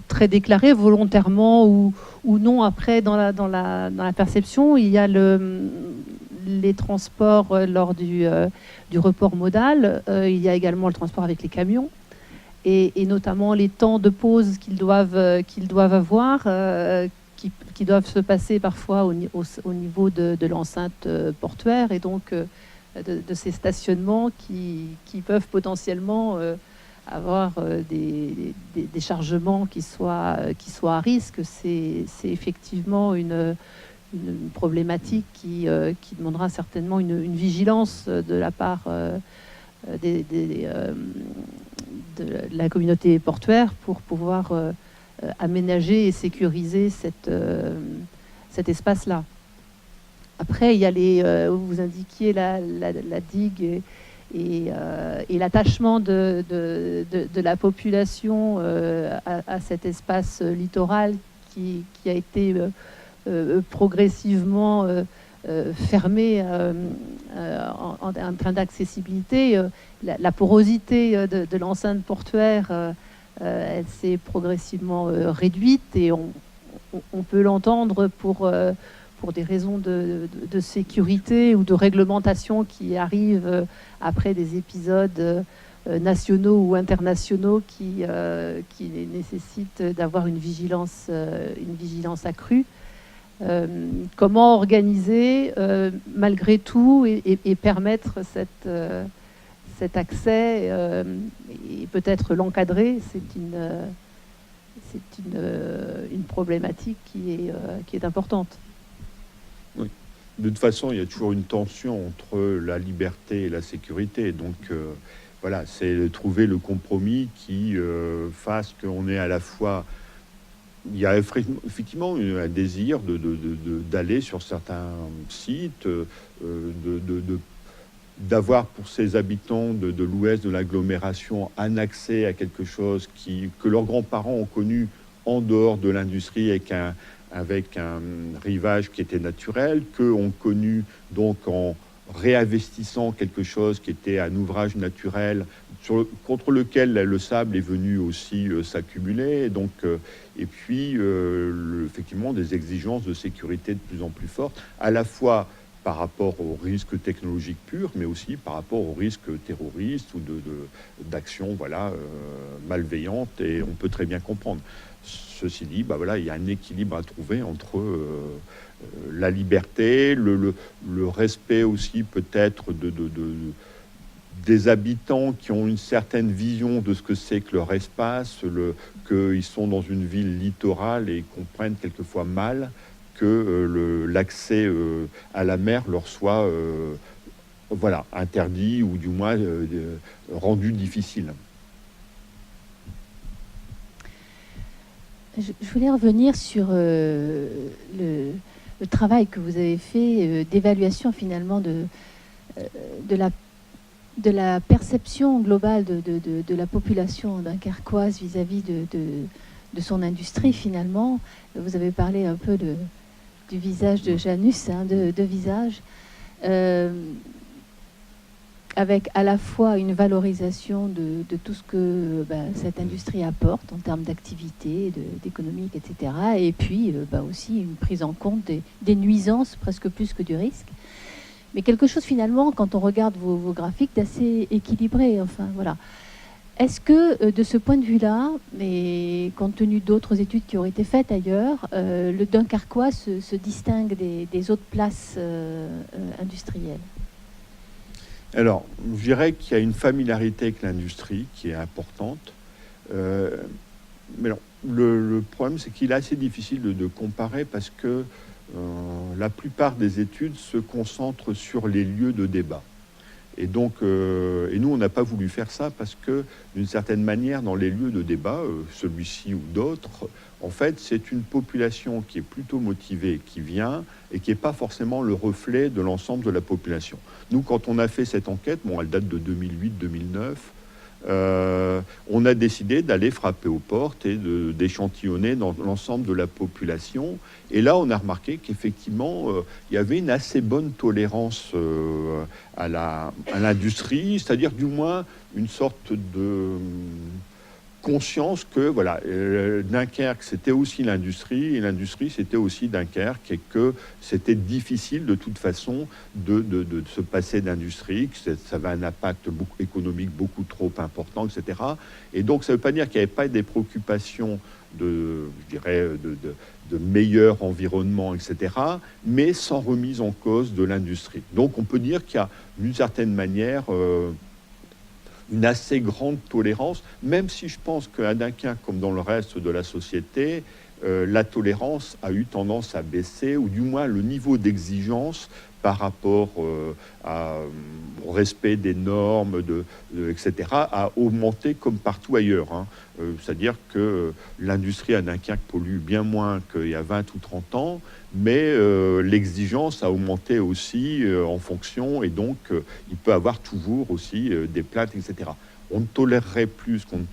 très déclaré, volontairement ou non. Après, dans la perception, il y a les transports lors du report modal. Il y a également le transport avec les camions. Et notamment les temps de pause qu'ils doivent avoir, qui doivent se passer parfois au niveau de l'enceinte portuaire, et donc de ces stationnements qui peuvent potentiellement avoir des chargements qui soient à risque. C'est effectivement une problématique qui demandera certainement une vigilance de la part de la communauté portuaire pour pouvoir aménager et sécuriser cet espace-là. Après, il y a vous indiquiez la digue et l'attachement de la population à cet espace littoral qui a été progressivement fermé en termes d'accessibilité. La porosité de l'enceinte portuaire, elle s'est progressivement réduite, et on peut l'entendre pour des raisons de sécurité ou de réglementation qui arrivent après des épisodes nationaux ou internationaux qui nécessitent d'avoir une vigilance accrue. Comment organiser malgré tout et permettre cet accès et peut-être l'encadrer, c'est une problématique qui est importante. Oui. De toute façon, il y a toujours une tension entre la liberté et la sécurité. Donc voilà, c'est de trouver le compromis qui fasse qu'on est à la fois... Il y a effectivement un désir d'aller sur certains sites, d'avoir pour ces habitants de l'ouest de l'agglomération un accès à quelque chose que leurs grands-parents ont connu en dehors de l'industrie, avec un rivage qui était naturel, qu'eux ont connu donc en réinvestissant quelque chose qui était un ouvrage naturel contre lequel le sable est venu aussi s'accumuler. Donc, et puis, effectivement, des exigences de sécurité de plus en plus fortes, à la fois par rapport aux risques technologiques purs, mais aussi par rapport aux risques terroristes ou d'actions malveillantes, et on peut très bien comprendre. Ceci dit, voilà, il y a un équilibre à trouver entre la liberté, le respect aussi peut-être des habitants qui ont une certaine vision de ce que c'est que leur espace, qu'ils sont dans une ville littorale et comprennent quelquefois mal que l'accès à la mer leur soit voilà, interdit ou du moins rendu difficile. Je voulais revenir sur le travail que vous avez fait d'évaluation finalement de la perception globale de la population dunkerquoise vis-à-vis de son industrie finalement. Vous avez parlé un peu du visage de Janus, hein, de visage, avec à la fois une valorisation de tout ce que cette industrie apporte en termes d'activité, d'économique, etc. Et puis aussi une prise en compte des nuisances presque plus que du risque. Mais quelque chose finalement, quand on regarde vos graphiques, d'assez équilibré. Enfin, voilà. Est-ce que de ce point de vue-là, et compte tenu d'autres études qui ont été faites ailleurs, le Dunkerquois se distingue des autres places industrielles ? Alors, je dirais qu'il y a une familiarité avec l'industrie qui est importante. Mais non, le problème, c'est qu'il est assez difficile de comparer parce que la plupart des études se concentrent sur les lieux de débat. Et donc, et nous, on n'a pas voulu faire ça parce que, d'une certaine manière, dans les lieux de débat, celui-ci ou d'autres, en fait, c'est une population qui est plutôt motivée, qui vient, et qui n'est pas forcément le reflet de l'ensemble de la population. Nous, quand on a fait cette enquête, bon, elle date de 2008-2009, on a décidé d'aller frapper aux portes et d'échantillonner dans l'ensemble de la population. Et là, on a remarqué qu'effectivement, il y avait une assez bonne tolérance à l'industrie, c'est-à-dire du moins une sorte de conscience que voilà, Dunkerque, c'était aussi l'industrie, et l'industrie, c'était aussi Dunkerque, et que c'était difficile de toute façon de se passer d'industrie, que ça avait un impact économique beaucoup trop important, etc. Et donc, ça ne veut pas dire qu'il n'y avait pas des préoccupations de meilleur environnement, etc., mais sans remise en cause de l'industrie. Donc, on peut dire qu'il y a, d'une certaine manière, une assez grande tolérance, même si je pense qu'à Dunkerque, comme dans le reste de la société, la tolérance a eu tendance à baisser, ou du moins le niveau d'exigence par rapport au respect des normes, etc., a augmenté comme partout ailleurs. Hein. C'est-à-dire que l'industrie à Dunkerque pollue bien moins qu'il y a 20 ou 30 ans, mais l'exigence a augmenté aussi en fonction, et donc il peut y avoir toujours aussi des plaintes, etc. On ne tolérerait plus qu'on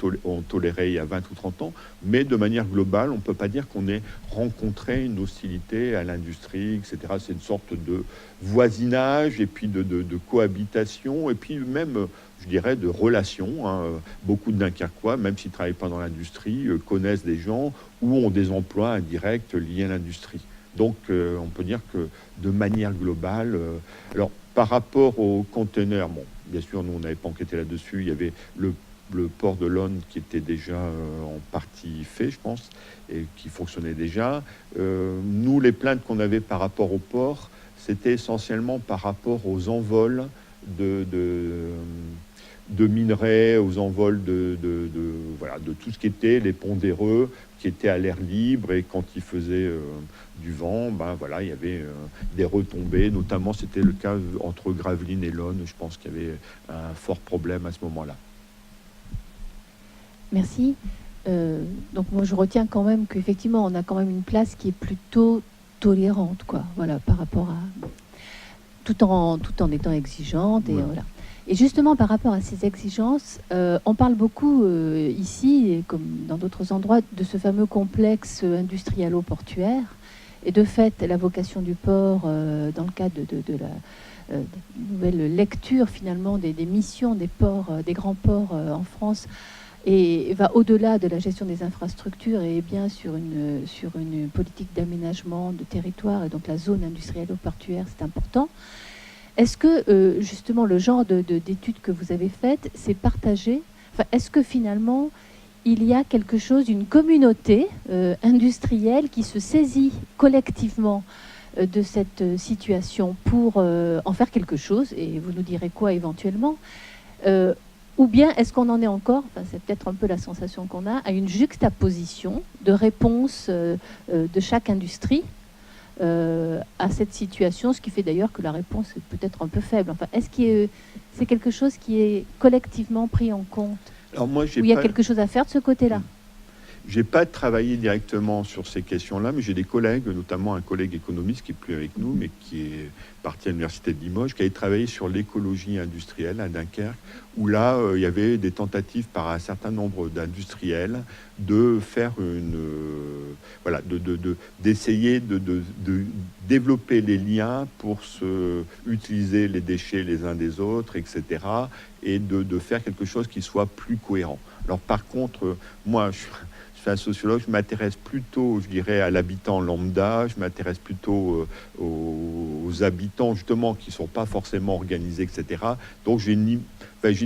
tolérait il y a 20 ou 30 ans, mais de manière globale, on ne peut pas dire qu'on ait rencontré une hostilité à l'industrie, etc. C'est une sorte de voisinage, et puis de cohabitation, et puis même, je dirais, de relations. Hein. Beaucoup de Dunkerquois, même s'ils ne travaillent pas dans l'industrie, connaissent des gens ou ont des emplois indirects liés à l'industrie. Donc, on peut dire que de manière globale... alors, par rapport aux conteneurs, bon, bien sûr, nous, on n'avait pas enquêté là-dessus. Il y avait le port de l'Aune qui était déjà en partie fait, je pense, et qui fonctionnait déjà. Nous, les plaintes qu'on avait par rapport au port, c'était essentiellement par rapport aux envols de minerais, aux envols de tout ce qui était les pondéreux, qui étaient à l'air libre, et quand il faisait du vent, il y avait des retombées, notamment c'était le cas entre Gravelines et l'Aune. Je pense qu'il y avait un fort problème à ce moment-là. Merci. Donc moi je retiens quand même qu'effectivement on a quand même une place qui est plutôt tolérante, quoi. Voilà, par rapport à tout en étant exigeante, et voilà. Et justement, par rapport à ces exigences, on parle beaucoup ici, et comme dans d'autres endroits, de ce fameux complexe industrialo-portuaire. Et de fait, la vocation du port, dans le cadre de la nouvelle lecture finalement des missions des ports, des grands ports en France, et va au-delà de la gestion des infrastructures, et bien sur une politique d'aménagement de territoire, et donc la zone industrialo-portuaire, c'est important. Est-ce que justement le genre d'études que vous avez faites, c'est partagé ? Enfin, est-ce que finalement il y a quelque chose, une communauté industrielle qui se saisit collectivement de cette situation pour en faire quelque chose, et vous nous direz quoi éventuellement, ou bien est-ce qu'on en est encore, enfin, c'est peut-être un peu la sensation qu'on a, à une juxtaposition de réponses de chaque industrie à cette situation, ce qui fait d'ailleurs que la réponse est peut-être un peu faible. Enfin, est-ce que c'est quelque chose qui est collectivement pris en compte? Alors moi, il y a quelque chose à faire de ce côté-là? J'ai pas travaillé directement sur ces questions-là, mais j'ai des collègues, notamment un collègue économiste qui est plus avec nous, mais qui est parti à l'université de Limoges, qui avait travaillé sur l'écologie industrielle à Dunkerque, où là, il y avait des tentatives par un certain nombre d'industriels de faire d'essayer de développer les liens pour utiliser les déchets les uns des autres, etc., et de faire quelque chose qui soit plus cohérent. Alors par contre, moi, je suis un sociologue, je m'intéresse plutôt, je dirais, à l'habitant lambda, je m'intéresse plutôt aux habitants, justement, qui ne sont pas forcément organisés, etc. Donc j'ai une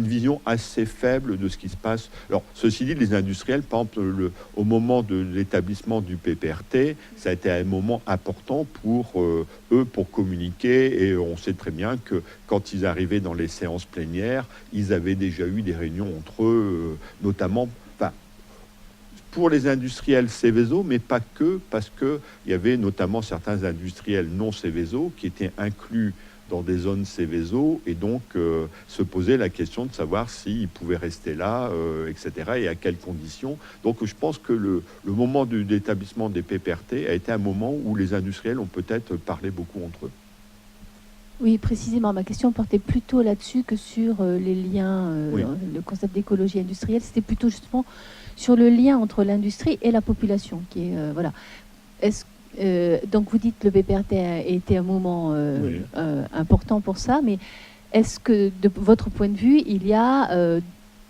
vision assez faible de ce qui se passe. Alors, ceci dit, les industriels, par exemple, au moment de l'établissement du PPRT, ça a été un moment important pour eux, pour communiquer, et on sait très bien que quand ils arrivaient dans les séances plénières, ils avaient déjà eu des réunions entre eux, notamment... pour les industriels Seveso, mais pas que, parce qu'il y avait notamment certains industriels non Seveso qui étaient inclus dans des zones Seveso, et donc se poser la question de savoir s'ils pouvaient rester là, etc., et à quelles conditions. Donc je pense que le moment d'établissement des PPRT a été un moment où les industriels ont peut-être parlé beaucoup entre eux. Oui, précisément, ma question portait plutôt là-dessus que sur les liens, Oui. Le concept d'écologie industrielle, c'était plutôt justement sur le lien entre l'industrie et la population, qui est, voilà. Donc vous dites que le PPRT a été un moment Oui. important pour ça, mais est-ce que de votre point de vue, il y a,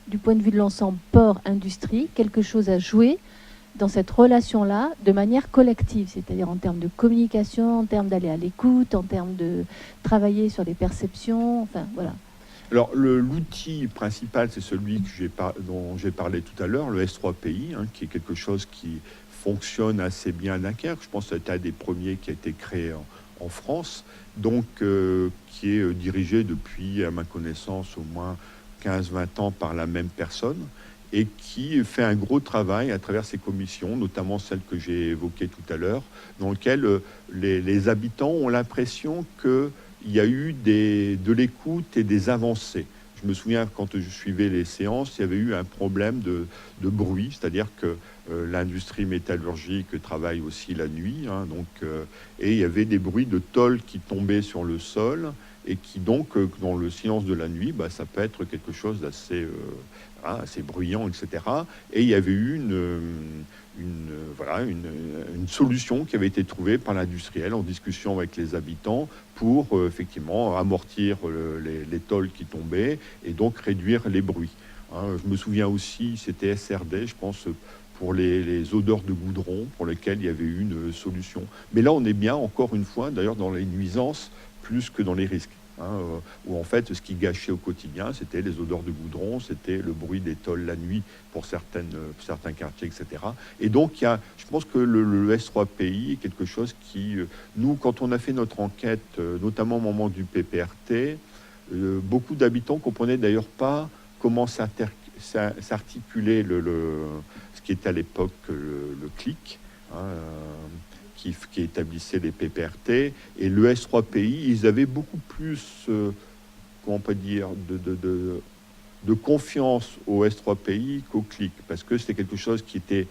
du point de vue de l'ensemble port-industrie, quelque chose à jouer dans cette relation-là de manière collective, c'est-à-dire en termes de communication, en termes d'aller à l'écoute, en termes de travailler sur les perceptions, enfin voilà. Alors, l'outil principal, c'est celui dont j'ai parlé tout à l'heure, le S3PI, qui est quelque chose qui fonctionne assez bien à Dunkerque. Je pense que c'est un des premiers qui a été créé en France, donc qui est dirigé depuis, à ma connaissance, au moins 15-20 ans par la même personne, et qui fait un gros travail à travers ces commissions, notamment celle que j'ai évoquée tout à l'heure, dans lequel les habitants ont l'impression que il y a eu de l'écoute et des avancées. Je me souviens, quand je suivais les séances, il y avait eu un problème de bruit, c'est-à-dire que l'industrie métallurgique travaille aussi la nuit, et il y avait des bruits de tôle qui tombaient sur le sol, et qui donc, dans le silence de la nuit, ça peut être quelque chose d'assez assez bruyant, etc. Et il y avait eu une solution qui avait été trouvée par l'industriel en discussion avec les habitants pour effectivement amortir les tôles qui tombaient et donc réduire les bruits. Je me souviens aussi, c'était SRD, je pense, pour les odeurs de goudron, pour lesquelles il y avait eu une solution. Mais là, on est bien, encore une fois, d'ailleurs, dans les nuisances plus que dans les risques. Où en fait, ce qui gâchait au quotidien, c'était les odeurs de goudron, c'était le bruit des tôles la nuit pour certains quartiers, etc. Et donc, je pense que le S3PI est quelque chose qui, nous, quand on a fait notre enquête, notamment au moment du PPRT, beaucoup d'habitants comprenaient d'ailleurs pas comment s'articulait ce qui était à l'époque le CLIC, qui établissait les PPRT, et le S3PI, ils avaient beaucoup plus, comment on peut dire, de confiance au S3PI qu'au CLIC, parce que c'était quelque chose qui était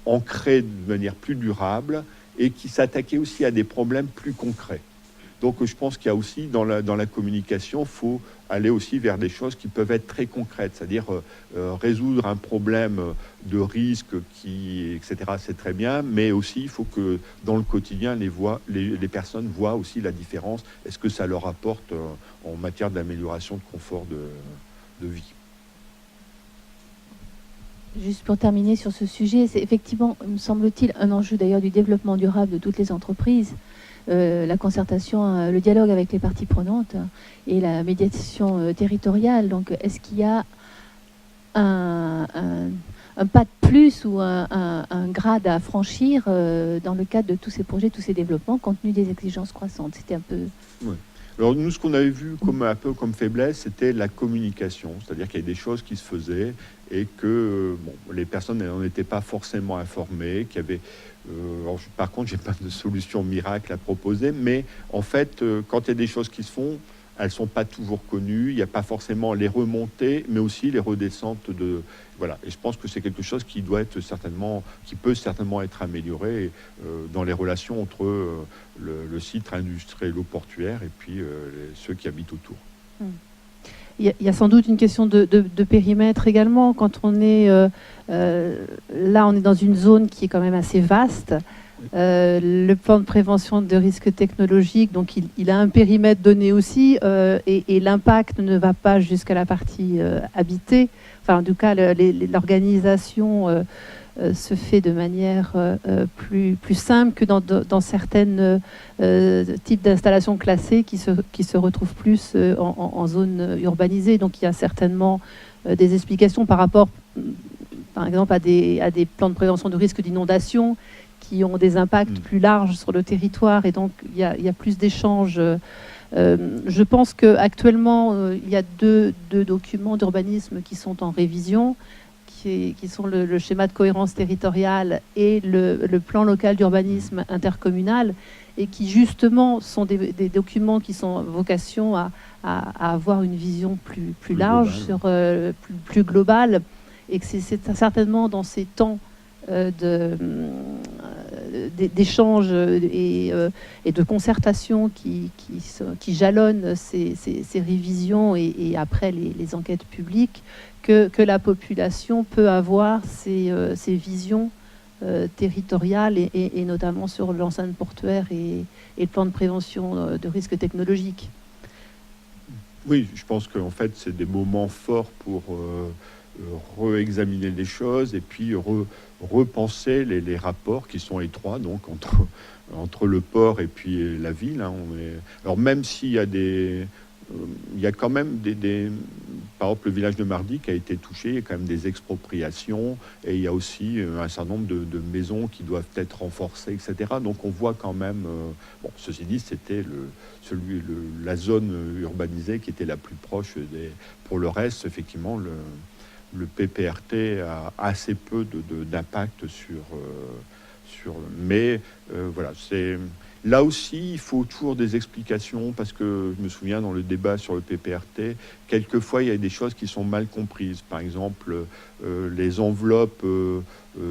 ancré de manière plus durable et qui s'attaquait aussi à des problèmes plus concrets. Donc je pense qu'il y a aussi dans la communication, il faut aller aussi vers des choses qui peuvent être très concrètes, c'est-à-dire résoudre un problème de risque, etc., c'est très bien, mais aussi il faut que dans le quotidien, les personnes voient aussi la différence, est-ce que ça leur apporte en matière d'amélioration de confort de vie. Juste pour terminer sur ce sujet, c'est effectivement, me semble-t-il, un enjeu d'ailleurs du développement durable de toutes les entreprises. La concertation, le dialogue avec les parties prenantes et la médiation territoriale. Donc, est-ce qu'il y a un pas de plus ou un grade à franchir dans le cadre de tous ces projets, tous ces développements, compte tenu des exigences croissantes? C'était un peu... Oui. Alors nous, ce qu'on avait vu comme un peu comme faiblesse, c'était la communication, c'est-à-dire qu'il y a des choses qui se faisaient et que les personnes n'en étaient pas forcément informées, qu'il y avait... alors, par contre, j'ai pas de solution miracle à proposer, mais en fait, quand il y a des choses qui se font, elles sont pas toujours connues. Il n'y a pas forcément les remontées, mais aussi les redescentes de... Voilà. Et je pense que c'est quelque chose qui doit être certainement, qui peut certainement être amélioré dans les relations entre le site industriel-portuaire et puis ceux qui habitent autour. Il y a sans doute une question de périmètre également. Quand on est là, on est dans une zone qui est quand même assez vaste. Le plan de prévention de risques technologiques, donc il a un périmètre donné aussi, et l'impact ne va pas jusqu'à la partie habitée. Enfin, en tout cas, l'organisation se fait de manière plus simple que dans certaines types d'installations classées qui se retrouvent plus en zone urbanisée. Donc il y a certainement des explications par rapport, par exemple, à des plans de prévention de risque d'inondation qui ont des impacts plus larges sur le territoire, et donc il y a plus d'échanges. Je pense qu'actuellement, il y a deux documents d'urbanisme qui sont en révision, qui sont le schéma de cohérence territoriale et le plan local d'urbanisme intercommunal, et qui justement sont des documents qui sont vocation à avoir une vision plus large, plus globale, et que c'est certainement dans ces temps d'échanges et de concertation qui jalonnent ces révisions et après les enquêtes publiques que la population peut avoir ces visions territoriales et notamment sur l'enceinte portuaire et le plan de prévention de risques technologiques. Oui, je pense qu'en fait, c'est des moments forts pour réexaminer les choses et puis repenser les rapports qui sont étroits donc entre le port et puis la ville. Alors même s'il y a il y a quand même par exemple le village de Mardy qui a été touché, il y a quand même des expropriations et il y a aussi un certain nombre de maisons qui doivent être renforcées, etc. Donc on voit quand même, ceci dit, c'était la zone urbanisée qui était la plus proche pour le reste, effectivement, le PPRT a assez peu d'impact mais voilà, là aussi il faut toujours des explications, parce que je me souviens dans le débat sur le PPRT, quelquefois il y a des choses qui sont mal comprises, par exemple les enveloppes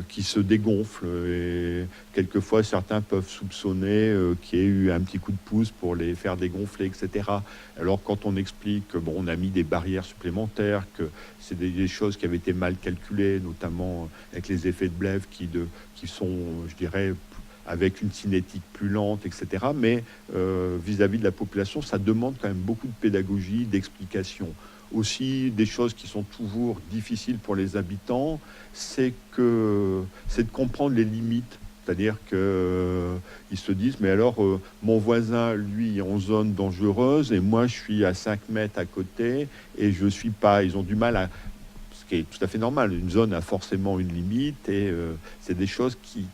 qui se dégonflent, et quelquefois certains peuvent soupçonner qu'il y ait eu un petit coup de pouce pour les faire dégonfler, etc. Alors quand on explique que on a mis des barrières supplémentaires, que c'est des choses qui avaient été mal calculées, notamment avec les effets de blève qui sont, je dirais, avec une cinétique plus lente, etc. Mais vis-à-vis de la population, ça demande quand même beaucoup de pédagogie, d'explication. Aussi, des choses qui sont toujours difficiles pour les habitants, c'est de comprendre les limites. C'est-à-dire qu'ils se disent, mais alors, mon voisin, lui, est en zone dangereuse, et moi, je suis à 5 mètres à côté, et je suis pas... Ils ont du mal à... Ce qui est tout à fait normal. Une zone a forcément une limite, et c'est des choses qui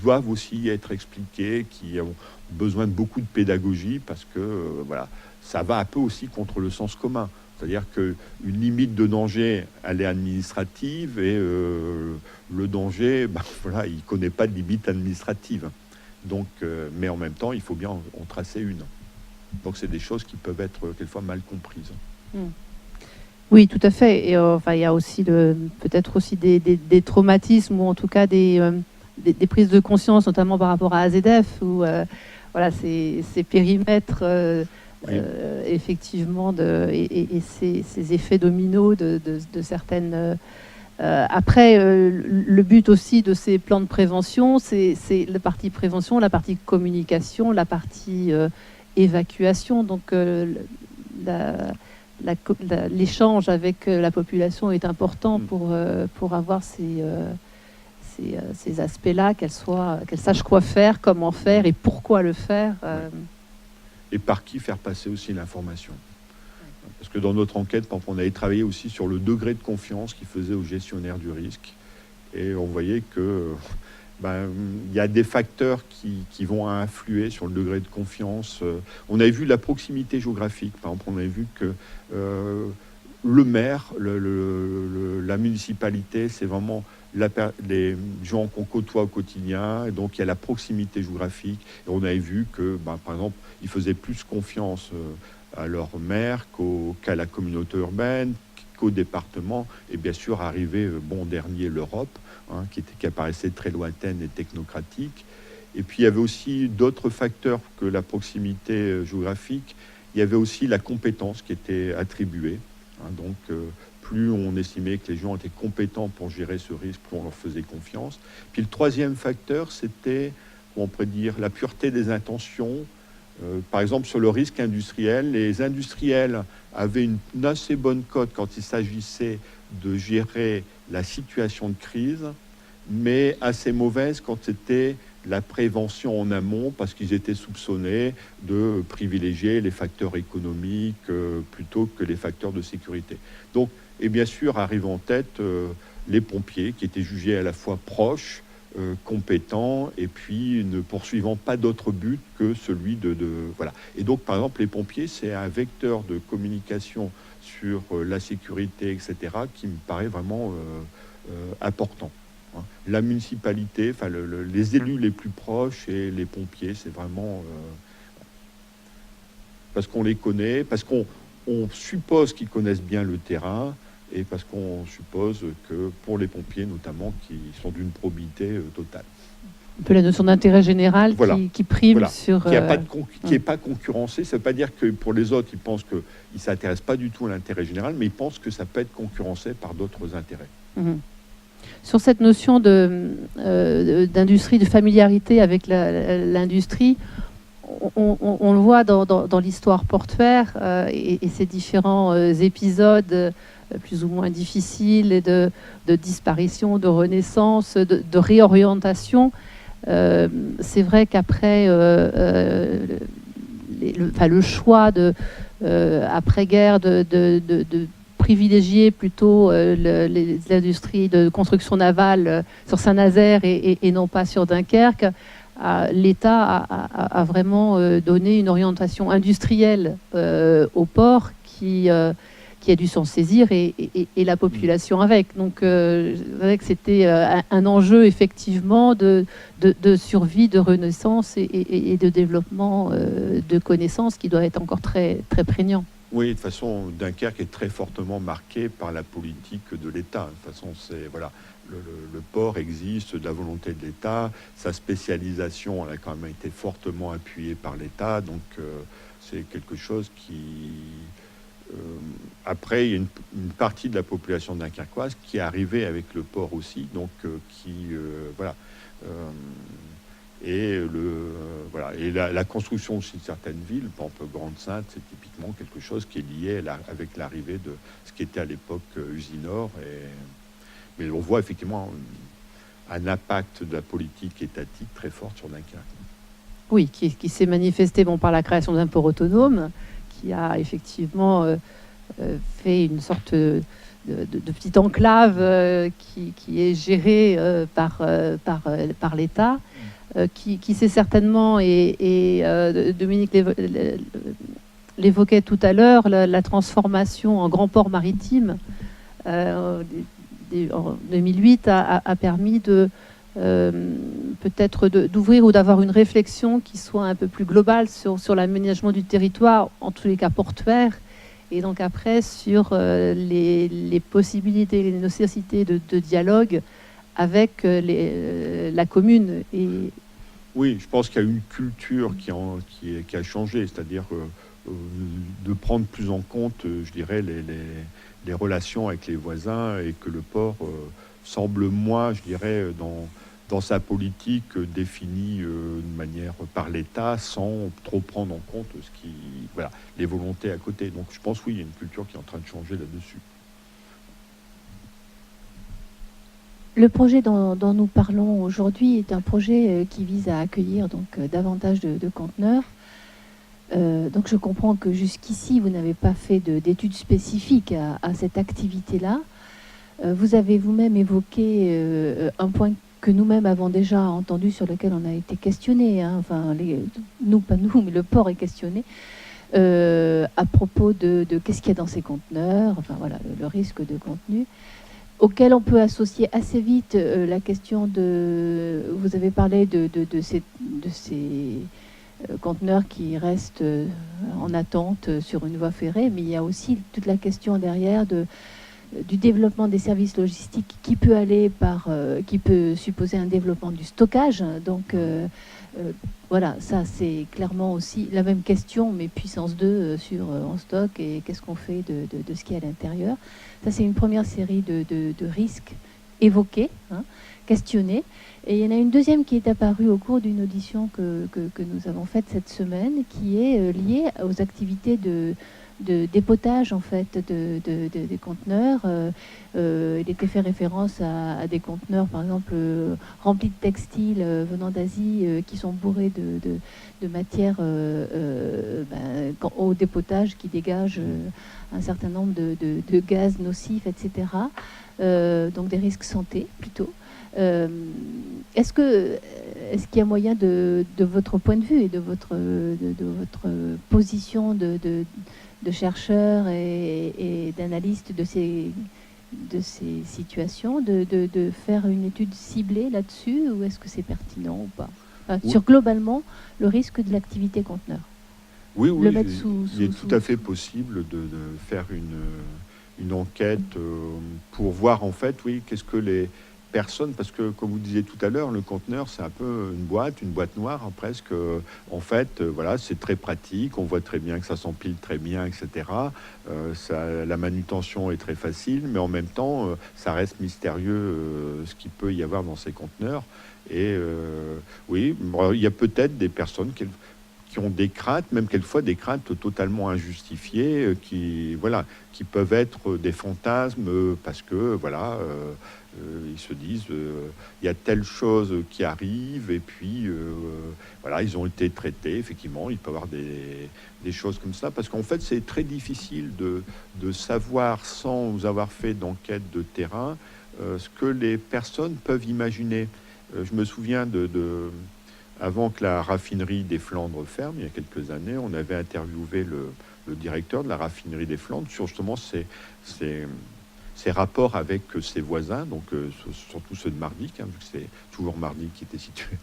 doivent aussi être expliquées, qui ont besoin de beaucoup de pédagogie, parce que, voilà, ça va un peu aussi contre le sens commun. C'est-à-dire qu'une limite de danger, elle est administrative, et le danger, voilà, il ne connaît pas de limite administrative. Donc, mais en même temps, il faut bien en tracer une. Donc, c'est des choses qui peuvent être quelquefois mal comprises. Oui, tout à fait. Et il y a aussi peut-être aussi des traumatismes, ou en tout cas des prises de conscience, notamment par rapport à AZF, où voilà, ces périmètres... effectivement, et ces effets dominos de certaines... après, le but aussi de ces plans de prévention, c'est la partie prévention, la partie communication, la partie évacuation. Donc, l'échange avec la population est important pour avoir ces aspects-là, qu'elle sache quoi faire, comment faire et pourquoi le faire. Et par qui faire passer aussi l'information. Parce que dans notre enquête, on avait travaillé aussi sur le degré de confiance qu'il faisait aux gestionnaires du risque. Et on voyait que il y a des facteurs qui vont influer sur le degré de confiance. On avait vu la proximité géographique. Par exemple, on avait vu que le maire, la municipalité, c'est vraiment les gens qu'on côtoie au quotidien. Et donc, il y a la proximité géographique. Et on avait vu que, par exemple, ils faisaient plus confiance à leur maire qu'à la communauté urbaine, qu'au département. Et bien sûr, arrivé dernier, l'Europe, qui apparaissait très lointaine et technocratique. Et puis il y avait aussi d'autres facteurs que la proximité géographique. Il y avait aussi la compétence qui était attribuée. Donc plus on estimait que les gens étaient compétents pour gérer ce risque, plus on leur faisait confiance. Puis le troisième facteur, c'était, on pourrait dire, la pureté des intentions. Par exemple, sur le risque industriel, les industriels avaient une assez bonne cote quand il s'agissait de gérer la situation de crise, mais assez mauvaise quand c'était la prévention en amont, parce qu'ils étaient soupçonnés de privilégier les facteurs économiques plutôt que les facteurs de sécurité. Donc, et bien sûr, arrivent en tête les pompiers, qui étaient jugés à la fois proches, compétents, et puis ne poursuivant pas d'autre but que celui voilà. Et donc, par exemple, les pompiers, c'est un vecteur de communication sur la sécurité, etc., qui me paraît vraiment important. La municipalité, les élus les plus proches et les pompiers, c'est vraiment parce qu'on les connaît, parce qu'on suppose qu'ils connaissent bien le terrain, et parce qu'on suppose que pour les pompiers notamment, qui sont d'une probité totale. Un peu la notion d'intérêt général qui prime sur... Qui n'est pas concurrencé. Ça ne veut pas dire que pour les autres, ils pensent qu'ils ne s'intéressent pas du tout à l'intérêt général, mais ils pensent que ça peut être concurrencé par d'autres intérêts. Sur cette notion d'industrie, de familiarité avec l'industrie, on le voit dans l'histoire portuaire et ces différents épisodes plus ou moins difficiles et de disparition, de renaissance, de réorientation. C'est vrai qu'après le choix après-guerre de privilégier plutôt les industries de construction navale sur Saint-Nazaire et non pas sur Dunkerque, l'État a vraiment donné une orientation industrielle au port qui a dû s'en saisir et la population avec. Donc c'était un enjeu effectivement de survie, de renaissance et de développement de connaissances qui doit être encore très, très prégnant. Oui, de toute façon, Dunkerque est très fortement marqué par la politique de l'État. De toute façon, le port existe de la volonté de l'État. Sa spécialisation, elle a quand même été fortement appuyée par l'État. Donc, c'est quelque chose qui... après, il y a une partie de la population dunkerquoise qui est arrivée avec le port aussi. Donc, et la construction aussi de certaines villes, par exemple Grande-Synthe, c'est typiquement quelque chose qui est lié avec l'arrivée de ce qui était à l'époque Usinor. Mais on voit effectivement un impact de la politique étatique très fort sur Dunkerque. Oui, qui s'est manifesté par la création d'un port autonome, qui a effectivement fait une sorte de petite enclave qui est gérée par l'État. Qui s'est certainement, et Dominique l'évoquait tout à l'heure, la transformation en grand port maritime en 2008 a permis peut-être d'ouvrir ou d'avoir une réflexion qui soit un peu plus globale sur l'aménagement du territoire, en tous les cas portuaire, et donc après sur les possibilités, les nécessités de dialogue avec la commune. Oui, je pense qu'il y a une culture qui a changé, c'est-à-dire de prendre plus en compte, je dirais, les relations avec les voisins, et que le port semble moins, je dirais, dans sa politique définie de manière par l'État, sans trop prendre en compte les volontés à côté. Donc je pense, oui, il y a une culture qui est en train de changer là-dessus. Le projet dont nous parlons aujourd'hui est un projet qui vise à accueillir davantage de conteneurs. Donc je comprends que jusqu'ici, vous n'avez pas fait d'études spécifiques à cette activité-là. Vous avez vous-même évoqué un point que nous-mêmes avons déjà entendu, sur lequel on a été questionné, hein, enfin, nous, pas nous, mais le port est questionné, à propos de qu'est-ce qu'il y a dans ces conteneurs, enfin voilà, le risque de contenu, auquel on peut associer assez vite la question de... Vous avez parlé de ces conteneurs qui restent en attente sur une voie ferrée, mais il y a aussi toute la question derrière du développement des services logistiques qui peut aller qui peut supposer un développement du stockage. Donc voilà, ça c'est clairement aussi la même question, mais puissance 2 en stock, et qu'est-ce qu'on fait de ce qui est à l'intérieur. Ça c'est une première série de risques évoqués, hein, questionnés. Et il y en a une deuxième qui est apparue au cours d'une audition que nous avons faite cette semaine, qui est liée aux activités de dépotage en fait des conteneurs. Il était fait référence à des conteneurs par exemple remplis de textiles venant d'Asie qui sont bourrés de matières au dépotage qui dégagent un certain nombre de gaz nocifs, etc. Donc des risques santé plutôt. Est-ce qu'il y a moyen de votre point de vue et de votre position de chercheurs et d'analystes de ces situations, de faire une étude ciblée là-dessus, ou est-ce que c'est pertinent ou pas, enfin, oui. Sur globalement le risque de l'activité conteneur? Oui, le mettre il est tout à fait possible de faire une enquête pour voir en fait, oui, qu'est-ce que les personnes, parce que comme vous disiez tout à l'heure, le conteneur c'est un peu une boîte noire hein, presque. En fait, voilà, c'est très pratique, on voit très bien que ça s'empile très bien, etc. La manutention est très facile, mais en même temps, ça reste mystérieux ce qu'il peut y avoir dans ces conteneurs. Et oui, bon, il y a peut-être des personnes qui ont des craintes, même quelquefois des craintes totalement injustifiées, qui peuvent être des fantasmes parce que voilà, ils se disent il y a telle chose qui arrive et puis voilà, ils ont été traités. Effectivement, il peut y avoir des choses comme ça, parce qu'en fait c'est très difficile de savoir sans avoir fait d'enquête de terrain ce que les personnes peuvent imaginer. Je me souviens avant que la raffinerie des Flandres ferme, il y a quelques années, on avait interviewé le directeur de la raffinerie des Flandres sur justement ses rapports avec ses voisins, donc surtout ceux de Mardic, hein, vu que c'est toujours Mardic qui était situé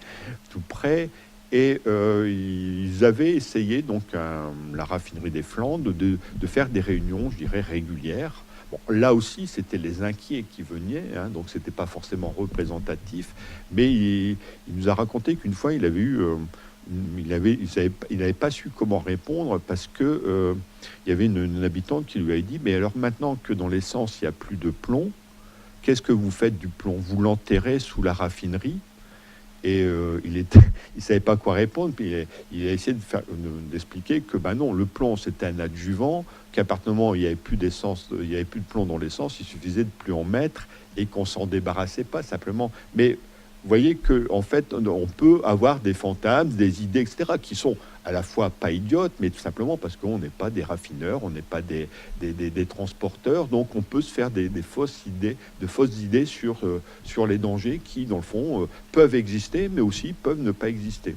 tout près. Et ils avaient essayé, donc, la raffinerie des Flandres, de faire des réunions, je dirais, régulières. Bon, là aussi, c'était les inquiets qui venaient, hein, donc c'était pas forcément représentatif. Mais il nous a raconté qu'une fois, il n'avait pas su comment répondre, parce que il y avait une habitante qui lui avait dit: mais alors maintenant que dans l'essence il n'y a plus de plomb, qu'est-ce que vous faites du plomb? Vous l'enterrez sous la raffinerie? Et il savait pas quoi répondre. Puis il a essayé d'expliquer que non, le plomb c'était un adjuvant, qu'à partir du moment où il n'y avait plus d'essence, il n'y avait plus de plomb dans l'essence, il suffisait de plus en mettre et qu'on s'en débarrassait pas simplement. Mais vous voyez que en fait, on peut avoir des fantasmes, des idées, etc., qui sont à la fois pas idiotes, mais tout simplement parce qu'on n'est pas des raffineurs, on n'est pas des transporteurs, donc on peut se faire des fausses idées sur les dangers qui, dans le fond, peuvent exister, mais aussi peuvent ne pas exister.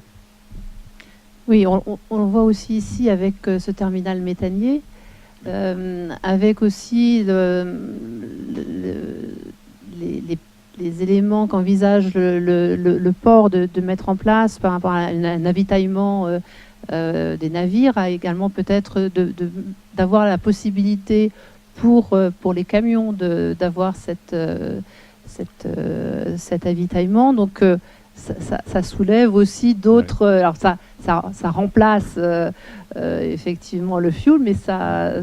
Oui, on le voit aussi ici avec ce terminal méthanier, avec aussi les éléments qu'envisage le port de mettre en place par rapport à un avitaillement des navires, a également peut-être d'avoir la possibilité pour les camions d'avoir cet avitaillement. Donc ça soulève aussi d'autres... Ouais. Alors ça remplace effectivement le fuel, mais ça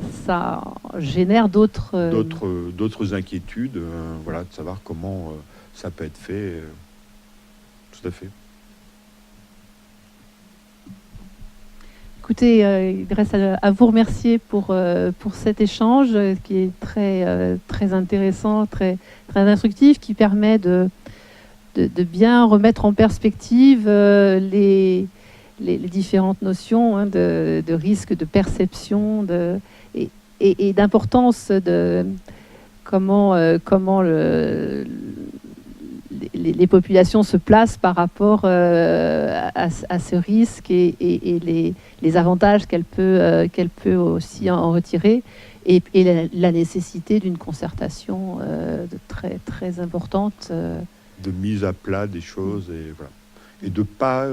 génère d'autres inquiétudes, voilà, de savoir comment ça peut être fait. Tout à fait. Écoutez, il reste à vous remercier pour cet échange qui est très intéressant, très instructif, qui permet de bien remettre en perspective les différentes notions, hein, de risque, de perception, et d'importance de comment les populations se placent par rapport à ce risque et les avantages qu'elle peut aussi en retirer, et la nécessité d'une concertation très, très importante. De mise à plat des choses, et voilà. Et de ne pas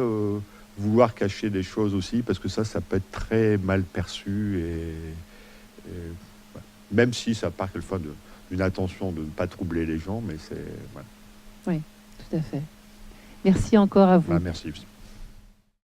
vouloir cacher des choses aussi, parce que ça peut être très mal perçu, voilà. Même si ça part quelquefois d'une intention de ne pas troubler les gens, mais c'est... Voilà. Oui, tout à fait. Merci encore à vous. Merci.